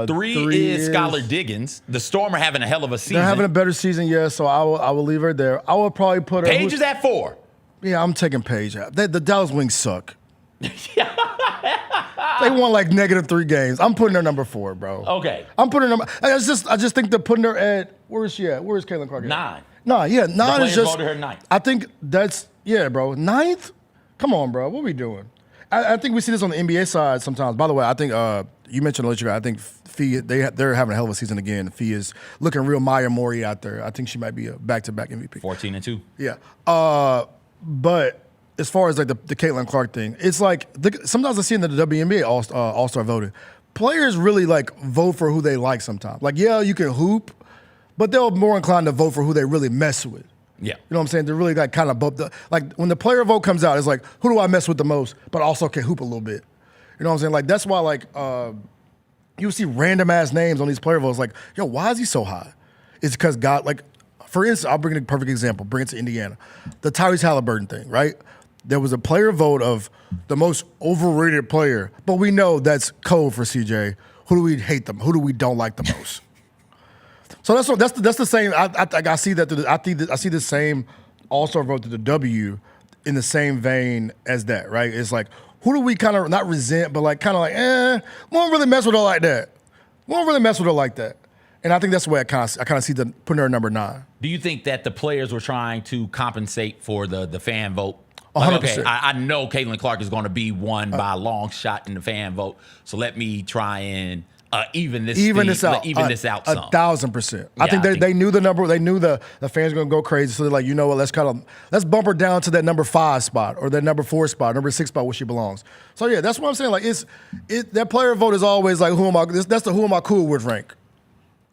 3 is Skylar Diggins. The Storm are having a hell of a season. They're having a better season, yeah, so I will leave her there. I would probably put her. Paige is at 4. Yeah, I'm taking Paige out. The Dallas Wings suck. They won like -3 games. I'm putting her number 4, bro. Okay. I'm putting her. I just think they're putting her at. Where is she at? Where is Caitlin Clark at? 9. No, yeah, 9 is just. Voted her 9th. I think that's bro. 9th? Come on, bro. What are we doing? I think we see this on the NBA side sometimes. By the way, I think you mentioned earlier. I think Fee they're having a hell of a season again. Fee is looking real Maya Mori out there. I think she might be a back-to-back MVP. 14-2. Yeah. But as far as like the Caitlin Clark thing, it's like sometimes I see in the WNBA All-Star voting, players really like vote for who they like sometimes. Like, yeah, you can hoop, but they're more inclined to vote for who they really mess with. Yeah. You know what I'm saying? They're really like kind of like when the player vote comes out, it's like, who do I mess with the most, but also can hoop a little bit. You know what I'm saying? Like, that's why like you see random ass names on these player votes like, yo, why is he so high? It's because God, like, for instance, I'll bring a perfect example, bring it to Indiana. The Tyrese Halliburton thing, right? There was a player vote of the most overrated player, but we know that's code for CJ. Who do we hate them? Who do we don't like the most? So that's the same. I see that. I see the same All-Star vote to the W in the same vein as that, right? It's like, who do we kind of not resent, but like kind of like, we don't really mess with her like that. We don't really mess with her like that. And I think that's the way I kind of see them putting her at number 9. Do you think that the players were trying to compensate for the fan vote? 100%. Okay, I know Caitlin Clark is going to be won by a long shot in the fan vote, so let me try and even this out some. 1,000%. Yeah, I think they knew the number. They knew the fans were going to go crazy. So they're like, you know what? Let's bump her down to that number 5 spot or that number 4 spot, number 6 spot where she belongs. So yeah, that's what I'm saying. Like that player vote is always like, that's the who am I cool with rank.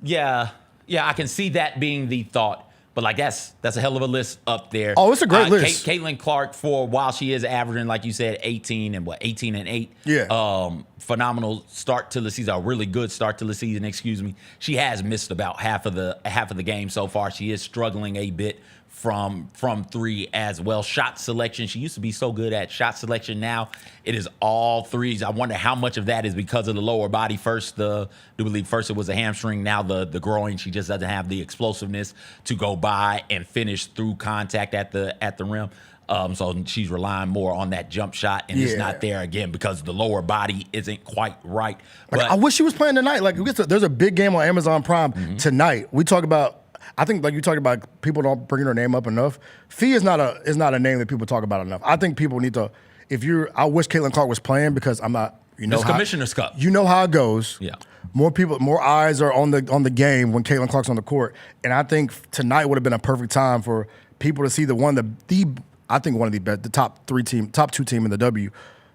Yeah, I can see that being the thought. But like that's a hell of a list up there. Oh, it's a great list. Caitlin Clark, while she is averaging, like you said, 18 and 8. Yeah. Phenomenal start to the season, a really good start to the season. Excuse me. She has missed about half of the game so far. She is struggling a bit from 3 as well. Shot selection. She used to be so good at shot selection. Now it is all threes. I wonder how much of that is because of the lower body. First it was a hamstring. Now the groin. She just doesn't have the explosiveness to go by and finish through contact at the rim. So she's relying more on that jump shot, and it's not there again because the lower body isn't quite right. Like, I wish she was playing tonight. Like, there's a big game on Amazon Prime tonight. We talk about. I think, like you talked about, people don't bring her name up enough. Fee is not a name that people talk about enough. I think people need to. I wish Caitlin Clark was playing because I'm not. It's Commissioner's Cup. You know how it goes. Yeah. More eyes are on the game when Caitlin Clark's on the court, and I think tonight would have been a perfect time for people to see I think one of the best, the top 2 team in the W.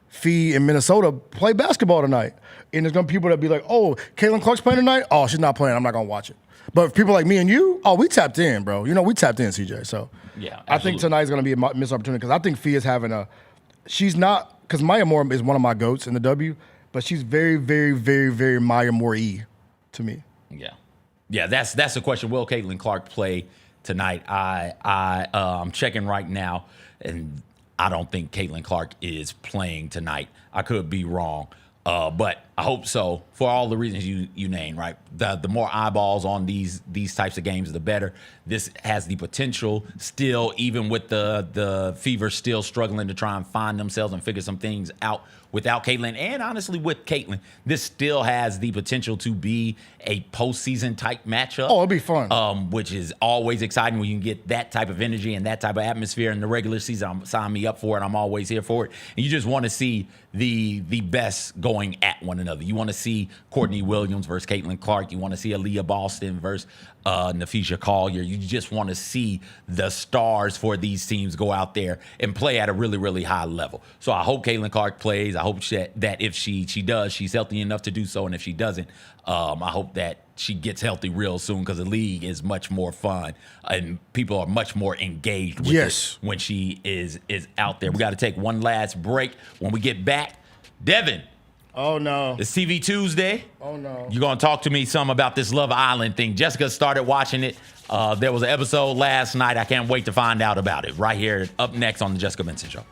Fee in Minnesota play basketball tonight, and there's gonna be people that be like, "Oh, Caitlin Clark's playing tonight. Oh, she's not playing. I'm not gonna watch it." But if people like me and you, we tapped in, bro. You know, we tapped in, CJ. So yeah, I think tonight's going to be a missed opportunity because I think Fee is she's not, because Maya Moore is one of my GOATs in the W, but she's very, very, very, very Maya Moore-y to me. Yeah, that's the question. Will Caitlin Clark play tonight? I'm checking right now, and I don't think Caitlin Clark is playing tonight. I could be wrong. But I hope so for all the reasons you named, right? The more eyeballs on these types of games, the better. This has the potential still, even with the Fever still struggling to try and find themselves and figure some things out without Caitlin, and honestly with Caitlin, this still has the potential to be a postseason type matchup. Oh, it'll be fun. Which is always exciting when you can get that type of energy and that type of atmosphere in the regular season. Sign me up for it. I'm always here for it. And you just want to see the best going at one another. You want to see Courtney Williams versus Caitlin Clark. You want to see Aaliyah Boston versus Nafisha Collier. You just want to see the stars for these teams go out there and play at a really, really high level. So I hope Caitlin Clark plays. I hope that if she does, she's healthy enough to do so. And if she doesn't, I hope that she gets healthy real soon because the league is much more fun and people are much more engaged with it when she is out there. We got to take one last break. When we get back, Devin, Oh, no. It's TV Tuesday. Oh, no. You're going to talk to me some about this Love Island thing. Jessica started watching it. There was an episode last night. I can't wait to find out about it. Right here, up next on the Jessica Benson Show.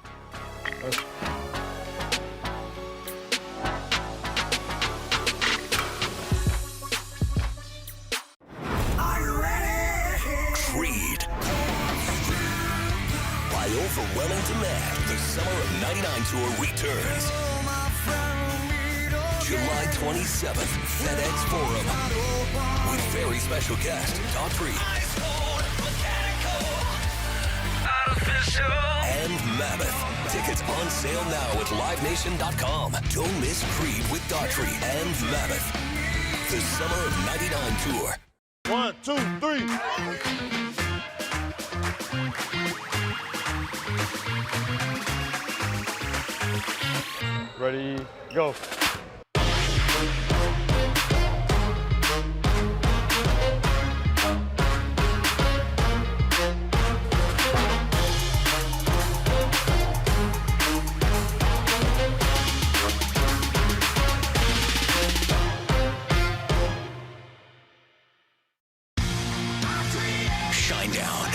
Creed. By overwhelming demand, the Summer of '99 tour returns. July 27th, FedEx Forum. With very special guest, Daughtry. And Mammoth. Tickets on sale now at LiveNation.com. Don't miss Creed with Daughtry and Mammoth. The Summer of '99 tour. 1, 2, 3. Ready, go. Shinedown.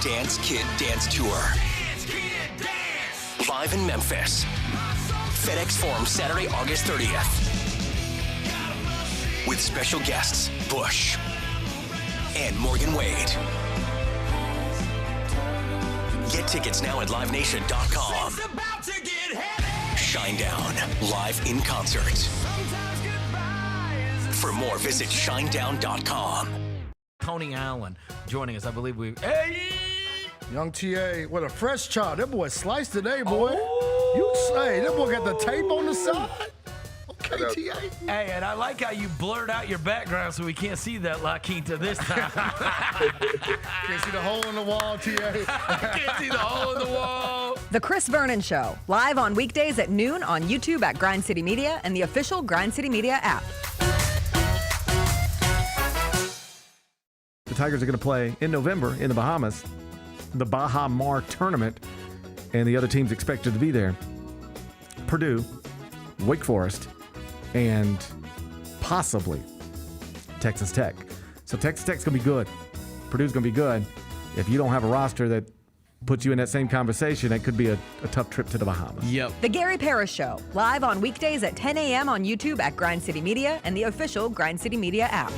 Dance Kid Dance Tour. Live in Memphis. FedEx Forum, Saturday, August 30th. With special guests, Bush and Morgan Wade. Get tickets now at LiveNation.com. Shinedown, live in concert. For more, visit Shinedown.com. Tony Allen joining us. I believe Hey! Young TA, what a fresh chop. That boy sliced today, boy. You say, that boy got the tape on the side. Okay, TA. Hey, and I like how you blurred out your background so we can't see that La Quinta this time. Can't see the hole in the wall, TA. Can't see the hole in the wall. The Chris Vernon Show, live on weekdays at noon on YouTube at Grind City Media and the official Grind City Media app. The Tigers are going to play in November in the Bahamas, the Baha Mar tournament, and the other teams expected to be there. Purdue, Wake Forest, and possibly Texas Tech. So Texas Tech's going to be good. Purdue's going to be good. If you don't have a roster that puts you in that same conversation, that could be a tough trip to the Bahamas. Yep. The Gary Parrish Show, live on weekdays at 10 a.m. on YouTube at Grind City Media and the official Grind City Media app.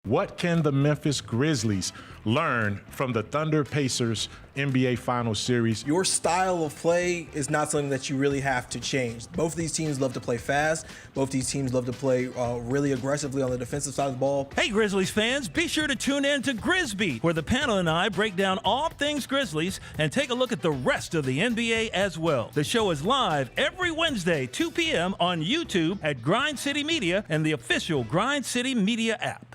What can the Memphis Grizzlies learn from the Thunder Pacers NBA Finals Series? Your style of play is not something that you really have to change. Both of these teams love to play fast. Both these teams love to play really aggressively on the defensive side of the ball. Hey, Grizzlies fans, be sure to tune in to Grizz, where the panel and I break down all things Grizzlies and take a look at the rest of the NBA as well. The show is live every Wednesday, 2 p.m. on YouTube at Grind City Media and the official Grind City Media app.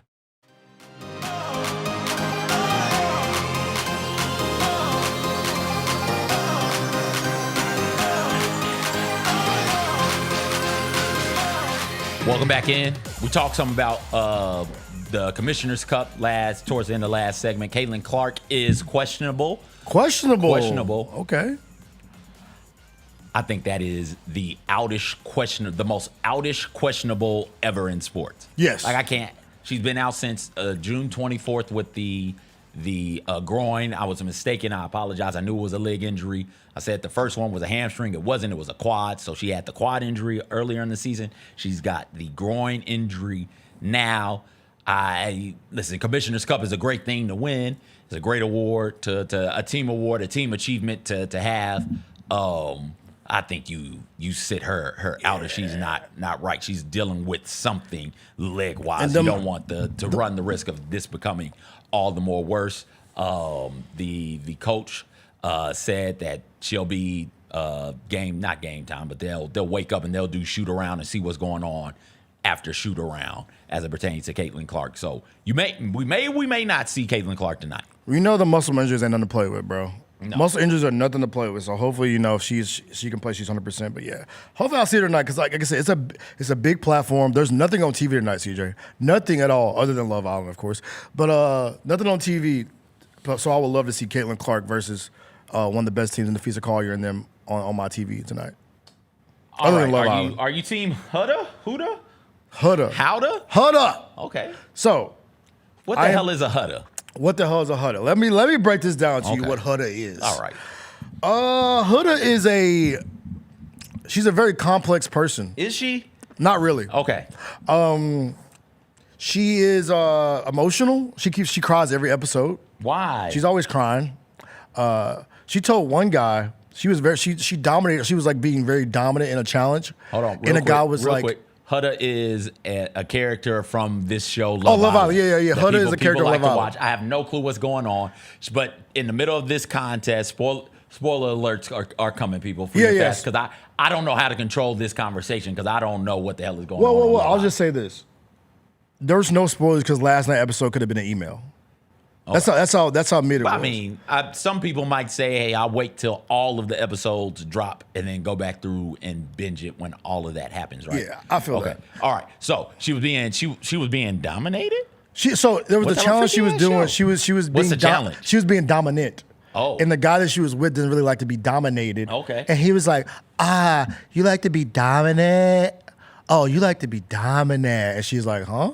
Welcome back in. We talked some about the Commissioner's Cup towards the end of the last segment. Caitlin Clark is questionable. Questionable. Okay. I think that is the most outish questionable ever in sports. Yes. Like I can't. She's been out since June 24th with the groin. I was mistaken. I apologize. I knew it was a leg injury. I said the first one was a hamstring. It wasn't. It was a quad. So she had the quad injury earlier in the season. She's got the groin injury now. Listen, Commissioner's Cup is a great thing to win. It's a great award, to a team award, a team achievement to have. I think you sit her out if she's not right. She's dealing with something leg-wise. You don't want to run the risk of this becoming all the more worse. The coach said that she'll be not game time, but they'll wake up and they'll do shoot around and see what's going on after shoot around as it pertains to Caitlin Clark. So we may not see Caitlin Clark tonight. We know the muscle injuries ain't nothing to play with, bro. No. Muscle injuries are nothing to play with. So hopefully, if she can play, she's 100%. But yeah, hopefully I'll see her tonight because, like I said, it's a big platform. There's nothing on TV tonight, CJ. Nothing at all, other than Love Island, of course. But nothing on TV. So I would love to see Caitlin Clark versus one of the best teams in the FISA Collier and them on my TV tonight. All Other than right, Love Island. Are you team Huda? Huda. Huda? Okay. So, What the hell is a Huda? What the hell is a Huda? Let me break this down to you. What Huda is. All right. Huda is she's a very complex person. Is she? Not really. Okay. She is emotional. She cries every episode. Why? She's always crying. She told one guy she dominated. She was like being very dominant in a challenge. Hold on. And a guy was real like, quick. Huda is a character from this show, Love Island. Yeah. that Huda is a character people of like Love to Island. watch. I have no clue what's going on, but in the middle of this contest, spoiler alerts are coming, people. Because I don't know how to control this conversation because I don't know what the hell is going on. Well, I'll just say this. There's no spoilers because last night's episode could have been an email. Okay. That's how mid it was. I mean, some people might say, "Hey, I'll wait till all of the episodes drop and then go back through and binge it when all of that happens." Right? Yeah, I feel that. All right. So she was being dominated. So there was a challenge she was doing. She was being What's the challenge? She was being dominant. Oh. And the guy that she was with didn't really like to be dominated. Okay. And he was like, you like to be dominant? Oh, you like to be dominant. And she's like, huh?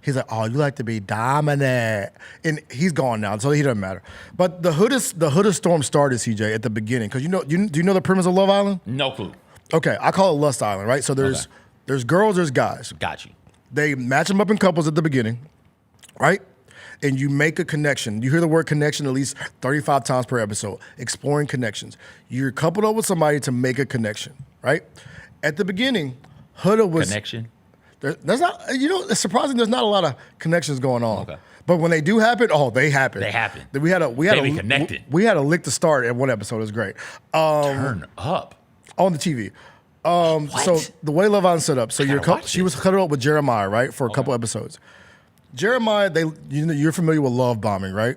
He's like, oh, you like to be dominant. And he's gone now, so he doesn't matter. But the Huda storm started, CJ, at the beginning. Because do you know the premise of Love Island? No clue. Okay, I call it Lust Island, right? So there's girls, there's guys. Got you. They match them up in couples at the beginning, right? And you make a connection. You hear the word connection at least 35 times per episode. Exploring connections. You're coupled up with somebody to make a connection, right? At the beginning, Huda was connection. There's not. It's surprising. There's not a lot of connections going on. Okay. But when they do happen, they happen. They happen. We had They be connected. We had a lick to start at one episode. It was great. Turn up on the TV. So the way Love Island set up. So she was cut up with Jeremiah, right, for a couple episodes. Jeremiah, you're familiar with love bombing, right?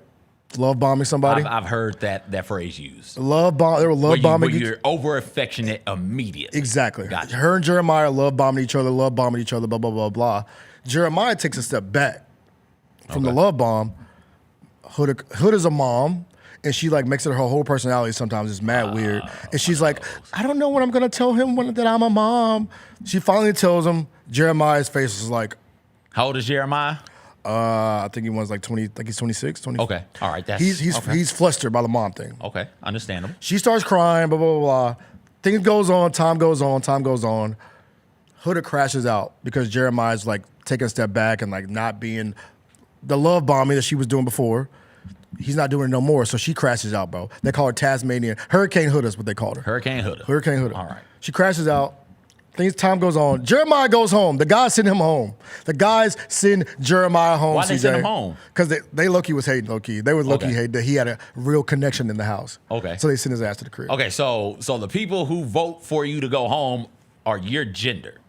Love bombing somebody. I've heard that phrase used. They were love bombing. Where you're over affectionate immediately. Exactly. Gotcha. Her and Jeremiah love bombing each other, blah, blah, blah, blah. Jeremiah takes a step back from the love bomb. Huda's a mom, and she like makes it her whole personality sometimes. It's mad weird. And she's like, I don't know what I'm going to tell him that I'm a mom. She finally tells him. Jeremiah's face is like. How old is Jeremiah? I think he was like 20, like he's 26, 20. Okay, all right. He's flustered by the mom thing. Okay, understandable. She starts crying, blah, blah, blah. Things goes on, time goes on. Huda crashes out because Jeremiah's like taking a step back and like not being the love bombing that she was doing before. He's not doing it no more, so she crashes out, bro. They call her Tasmanian. Hurricane Huda is what they called her. Hurricane Huda. All right. She crashes out. Time goes on. Jeremiah goes home. The guys send him home. The guys send Jeremiah home. Why they send him home? Because they low-key was hating low-key. They was low-key hating that he had a real connection in the house. Okay. So they send his ass to the crib. Okay, so the people who vote for you to go home are your gender.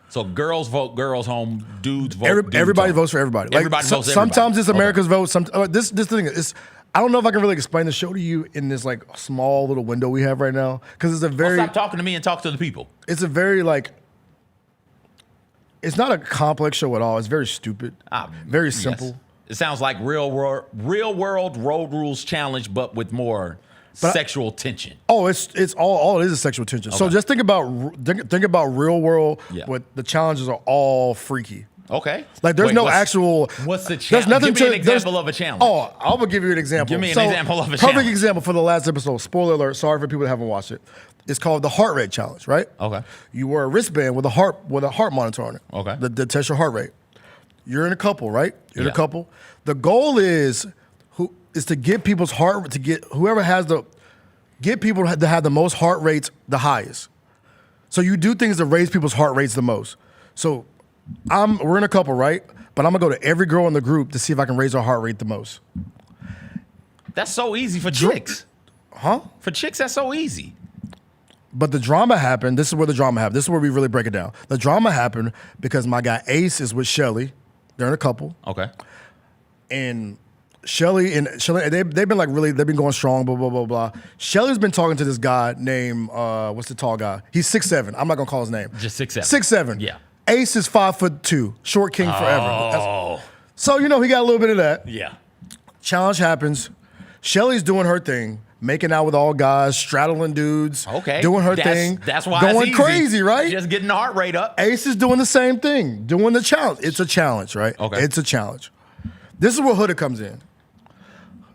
So girls vote girls home, dudes vote dudes everybody home. votes for everybody. Everybody votes everybody. Sometimes it's America's vote. This thing is. I don't know if I can really explain the show to you in this like small little window we have right now because it's a very. Stop talking to me and talk to the people. It's a very like. It's not a complex show at all. It's very stupid. Very simple. Yes. It sounds like real world road rules challenge, but with more sexual tension. Oh, it's all it is sexual tension. Okay. So just think about real world. Yeah. But the challenges are all freaky. Okay. Like there's no actual. What's the challenge? Give me an example of a challenge. Oh, I'm gonna give you an example. Give me an example of a challenge. Perfect example for the last episode. Spoiler alert. Sorry for people that haven't watched it. It's called the heart rate challenge, right? Okay. You wear a wristband with a heart monitor on it. Okay. To test your heart rate. You're in a couple, right? You're in a couple. The goal is to get people's heart get people to have the most heart rates the highest. So you do things to raise people's heart rates the most. So we're in a couple, right? But I'm gonna go to every girl in the group to see if I can raise her heart rate the most. That's so easy for chicks. Huh? For chicks, that's so easy. But the drama happened. This is where the drama happened. This is where we really break it down. The drama happened because my guy Ace is with Shelly. They're in a couple. Okay. And Shelly, they've been like they've been going strong, blah, blah, blah, blah. Shelly's been talking to this guy named, what's the tall guy? He's 6'7". I'm not gonna call his name. Just 6'7". 6'7". Yeah. Ace is 5'2", short king forever. Oh. So, he got a little bit of that. Yeah. Challenge happens. Shelly's doing her thing, making out with all guys, straddling dudes, Okay. doing her thing. That's why going it's easy. crazy, right? Just getting the heart rate up. Ace is doing the same thing, doing the challenge. It's a challenge, right? Okay. It's a challenge. This is where Huda comes in.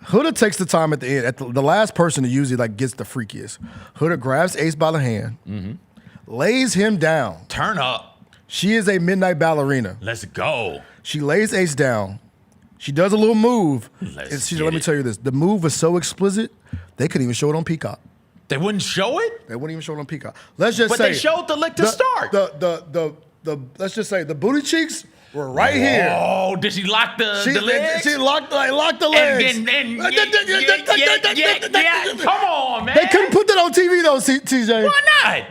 Huda takes the time at the end. At the last person who usually like gets the freakiest. Huda grabs Ace by the hand, lays him down. Turn up. She is a midnight ballerina. Let's go. She lays Ace down. She does a little move. Let's Let me tell you this. The move was so explicit, they couldn't even show it on Peacock. They wouldn't show it? They wouldn't even show it on Peacock. Let's just But say they showed the lick to start. Let's just say the booty cheeks were right here. Oh, did she lock the legs? She locked the legs. Yeah, come on, man. They couldn't put that on TV though, TJ. Why not?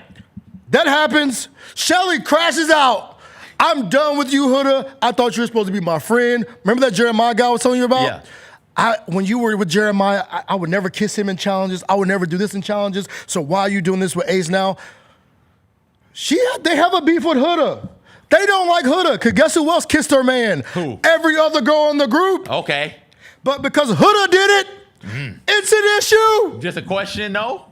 That happens. Shelly crashes out. I'm done with you, Huda. I thought you were supposed to be my friend. Remember that Jeremiah guy I was telling you about? Yeah. When you were with Jeremiah, I would never kiss him in challenges. I would never do this in challenges. So why are you doing this with Ace now? They have a beef with Huda. They don't like Huda, because guess who else kissed her man? Who? Every other girl in the group. Okay. But because Huda did it, it's an issue. Just a question, though.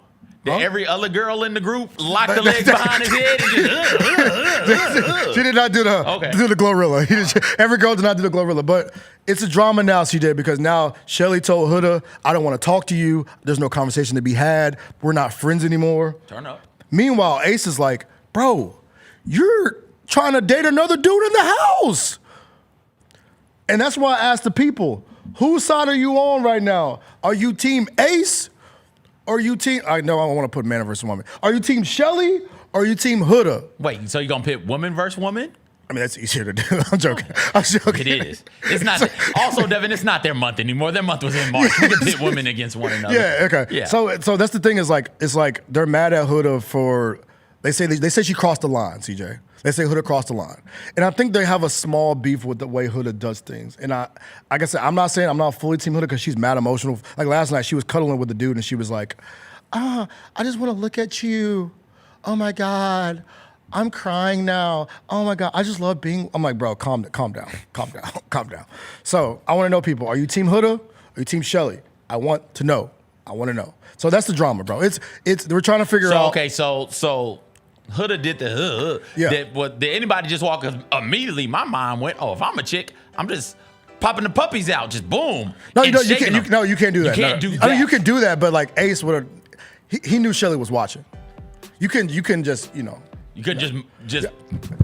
Did every other girl in the group lock the legs behind his head and just She did not do the Glorilla. Every girl did not do the Glorilla. But it's a drama now, CJ, because now Shelly told Huda, I don't want to talk to you. There's no conversation to be had. We're not friends anymore. Turn up. Meanwhile, Ace is like, bro, you're trying to date another dude in the house. And that's why I asked the people, whose side are you on right now? Are you team Ace? Or are you team, I know I don't want to put man versus woman. Are you team Shelly or are you team Huda? Wait, so you're going to pit woman versus woman? I mean, that's easier to do. I'm joking. It is. It's not. Also, Devin, it's not their month anymore. Their month was in March. We can pit women against one another. Yeah, okay. Yeah. So that's the thing is like, it's like they're mad at Huda for, they say she crossed the line, CJ. They say Huda crossed the line. And I think they have a small beef with the way Huda does things. And like I said, I'm not saying I'm not fully team Huda because she's mad emotional. Like last night, she was cuddling with the dude and she was like, I just want to look at you. Oh my God. I'm crying now. Oh my God. I just love being, I'm like, bro, calm down. So I want to know people, are you team Huda? Are you team Shelly? I want to know. So that's the drama, bro. We're trying to figure out. Okay, so Huda did the Yeah. Did anybody just walk? Immediately, my mind went, if I'm a chick, I'm just popping the puppies out, just boom. No, and you shaking can't. them. No, you can't do that. You can't do I mean, that. you can do that, but like Ace would have. He knew Shelly was watching. You can just, You could just.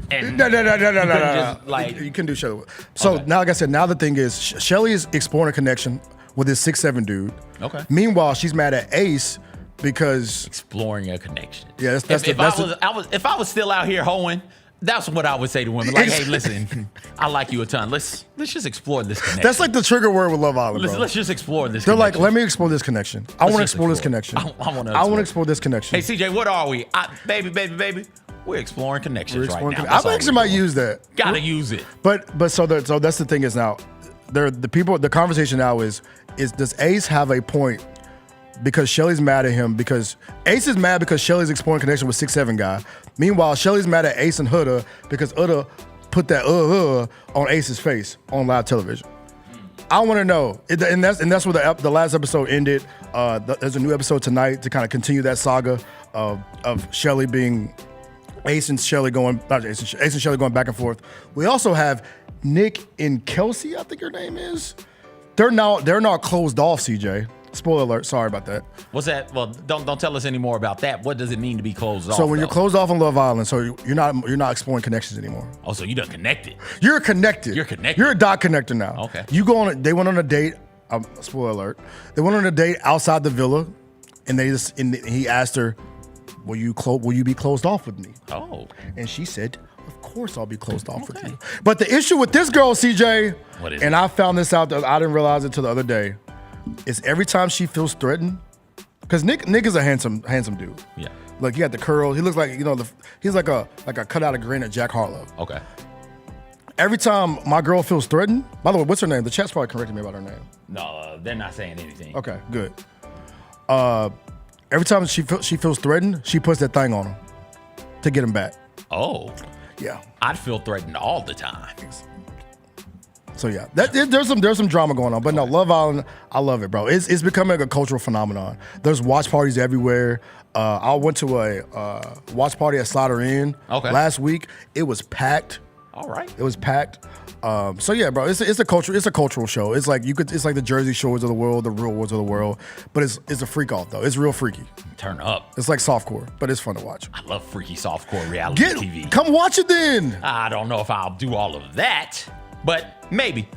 And No. just, like, you can do Shelly. So now, like I said, now the thing is, Shelly is exploring a connection with this 6'7" dude. Okay. Meanwhile, she's mad at Ace because exploring a connection. Yeah, if I was still out here hoeing, that's what I would say to women. Like, hey, listen, I like you a ton. Let's just explore this connection. That's like the trigger word with Love Island, bro. Let's just explore this. They're connection. like, let me explore this connection. I want to explore this connection. I want to explore this connection. Hey, CJ, what are we? Baby. We're exploring connections right now. I actually might use that. Gotta use it. But so that's the thing is now, the conversation now is does Ace have a point? Because Shelly's mad at him because Ace is mad because Shelly's exploring connection with 6'7" guy. Meanwhile, Shelly's mad at Ace and Huda because Huda put that on Ace's face on live television. I want to know, and that's where the last episode ended. There's a new episode tonight to kind of continue that saga of Shelly being Ace and Shelly going back and forth. We also have Nick and Kelsey, I think her name is. They're not closed off, CJ. Spoiler alert, sorry about that. What's that? Well, don't tell us any more about that. What does it mean to be closed off? So when you're closed off on Love Island, so you're not exploring connections anymore. Oh, so you done connected. You're connected. You're a dot connector now. Okay. They went on a date, spoiler alert. They went on a date outside the villa and he asked her, Will you be closed off with me? Oh. And she said, of course I'll be closed off with you. But the issue with this girl, CJ, and I found this out, I didn't realize it till the other day, is every time she feels threatened, because Nick is a handsome dude. Yeah. Like he got the curls. He looks like, he's like a cutout of granite Jack Harlow. Okay. Every time my girl feels threatened, by the way, what's her name? The chat's probably correcting me about her name. No, they're not saying anything. Okay, good. Every time she feels threatened, she puts that thing on him to get him back. Oh. Yeah. I'd feel threatened all the time. So yeah, there's some drama going on, but no, Love Island, I love it, bro. It's becoming a cultural phenomenon. There's watch parties everywhere. I went to a watch party at Slaughter Inn last week. It was packed. All right. It was packed. So yeah, bro, it's a cultural show. It's like it's like the Jersey Shores of the world, the Real Worlds of the world, but it's a freak off though. It's real freaky. Turn up. It's like softcore, but it's fun to watch. I love freaky softcore reality TV. Come watch it then. I don't know if I'll do all of that, but maybe.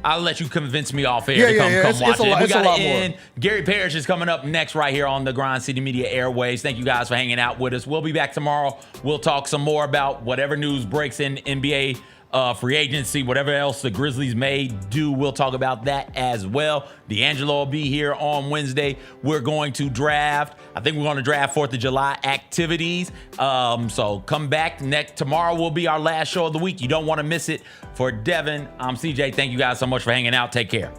I'll let you convince me off air to come watch it. We got to end. Gary Parrish is coming up next right here on the Grind City Media Airwaves. Thank you guys for hanging out with us. We'll be back tomorrow. We'll talk some more about whatever news breaks in NBA free agency, whatever else the Grizzlies may do. We'll talk about that as well. D'Angelo will be here on Wednesday. We're going to draft. I think we're going to draft 4th of July activities. So come back. Tomorrow will be our last show of the week. You don't want to miss it. For Devin, I'm CJ. Thank you guys so much for hanging out. Take care.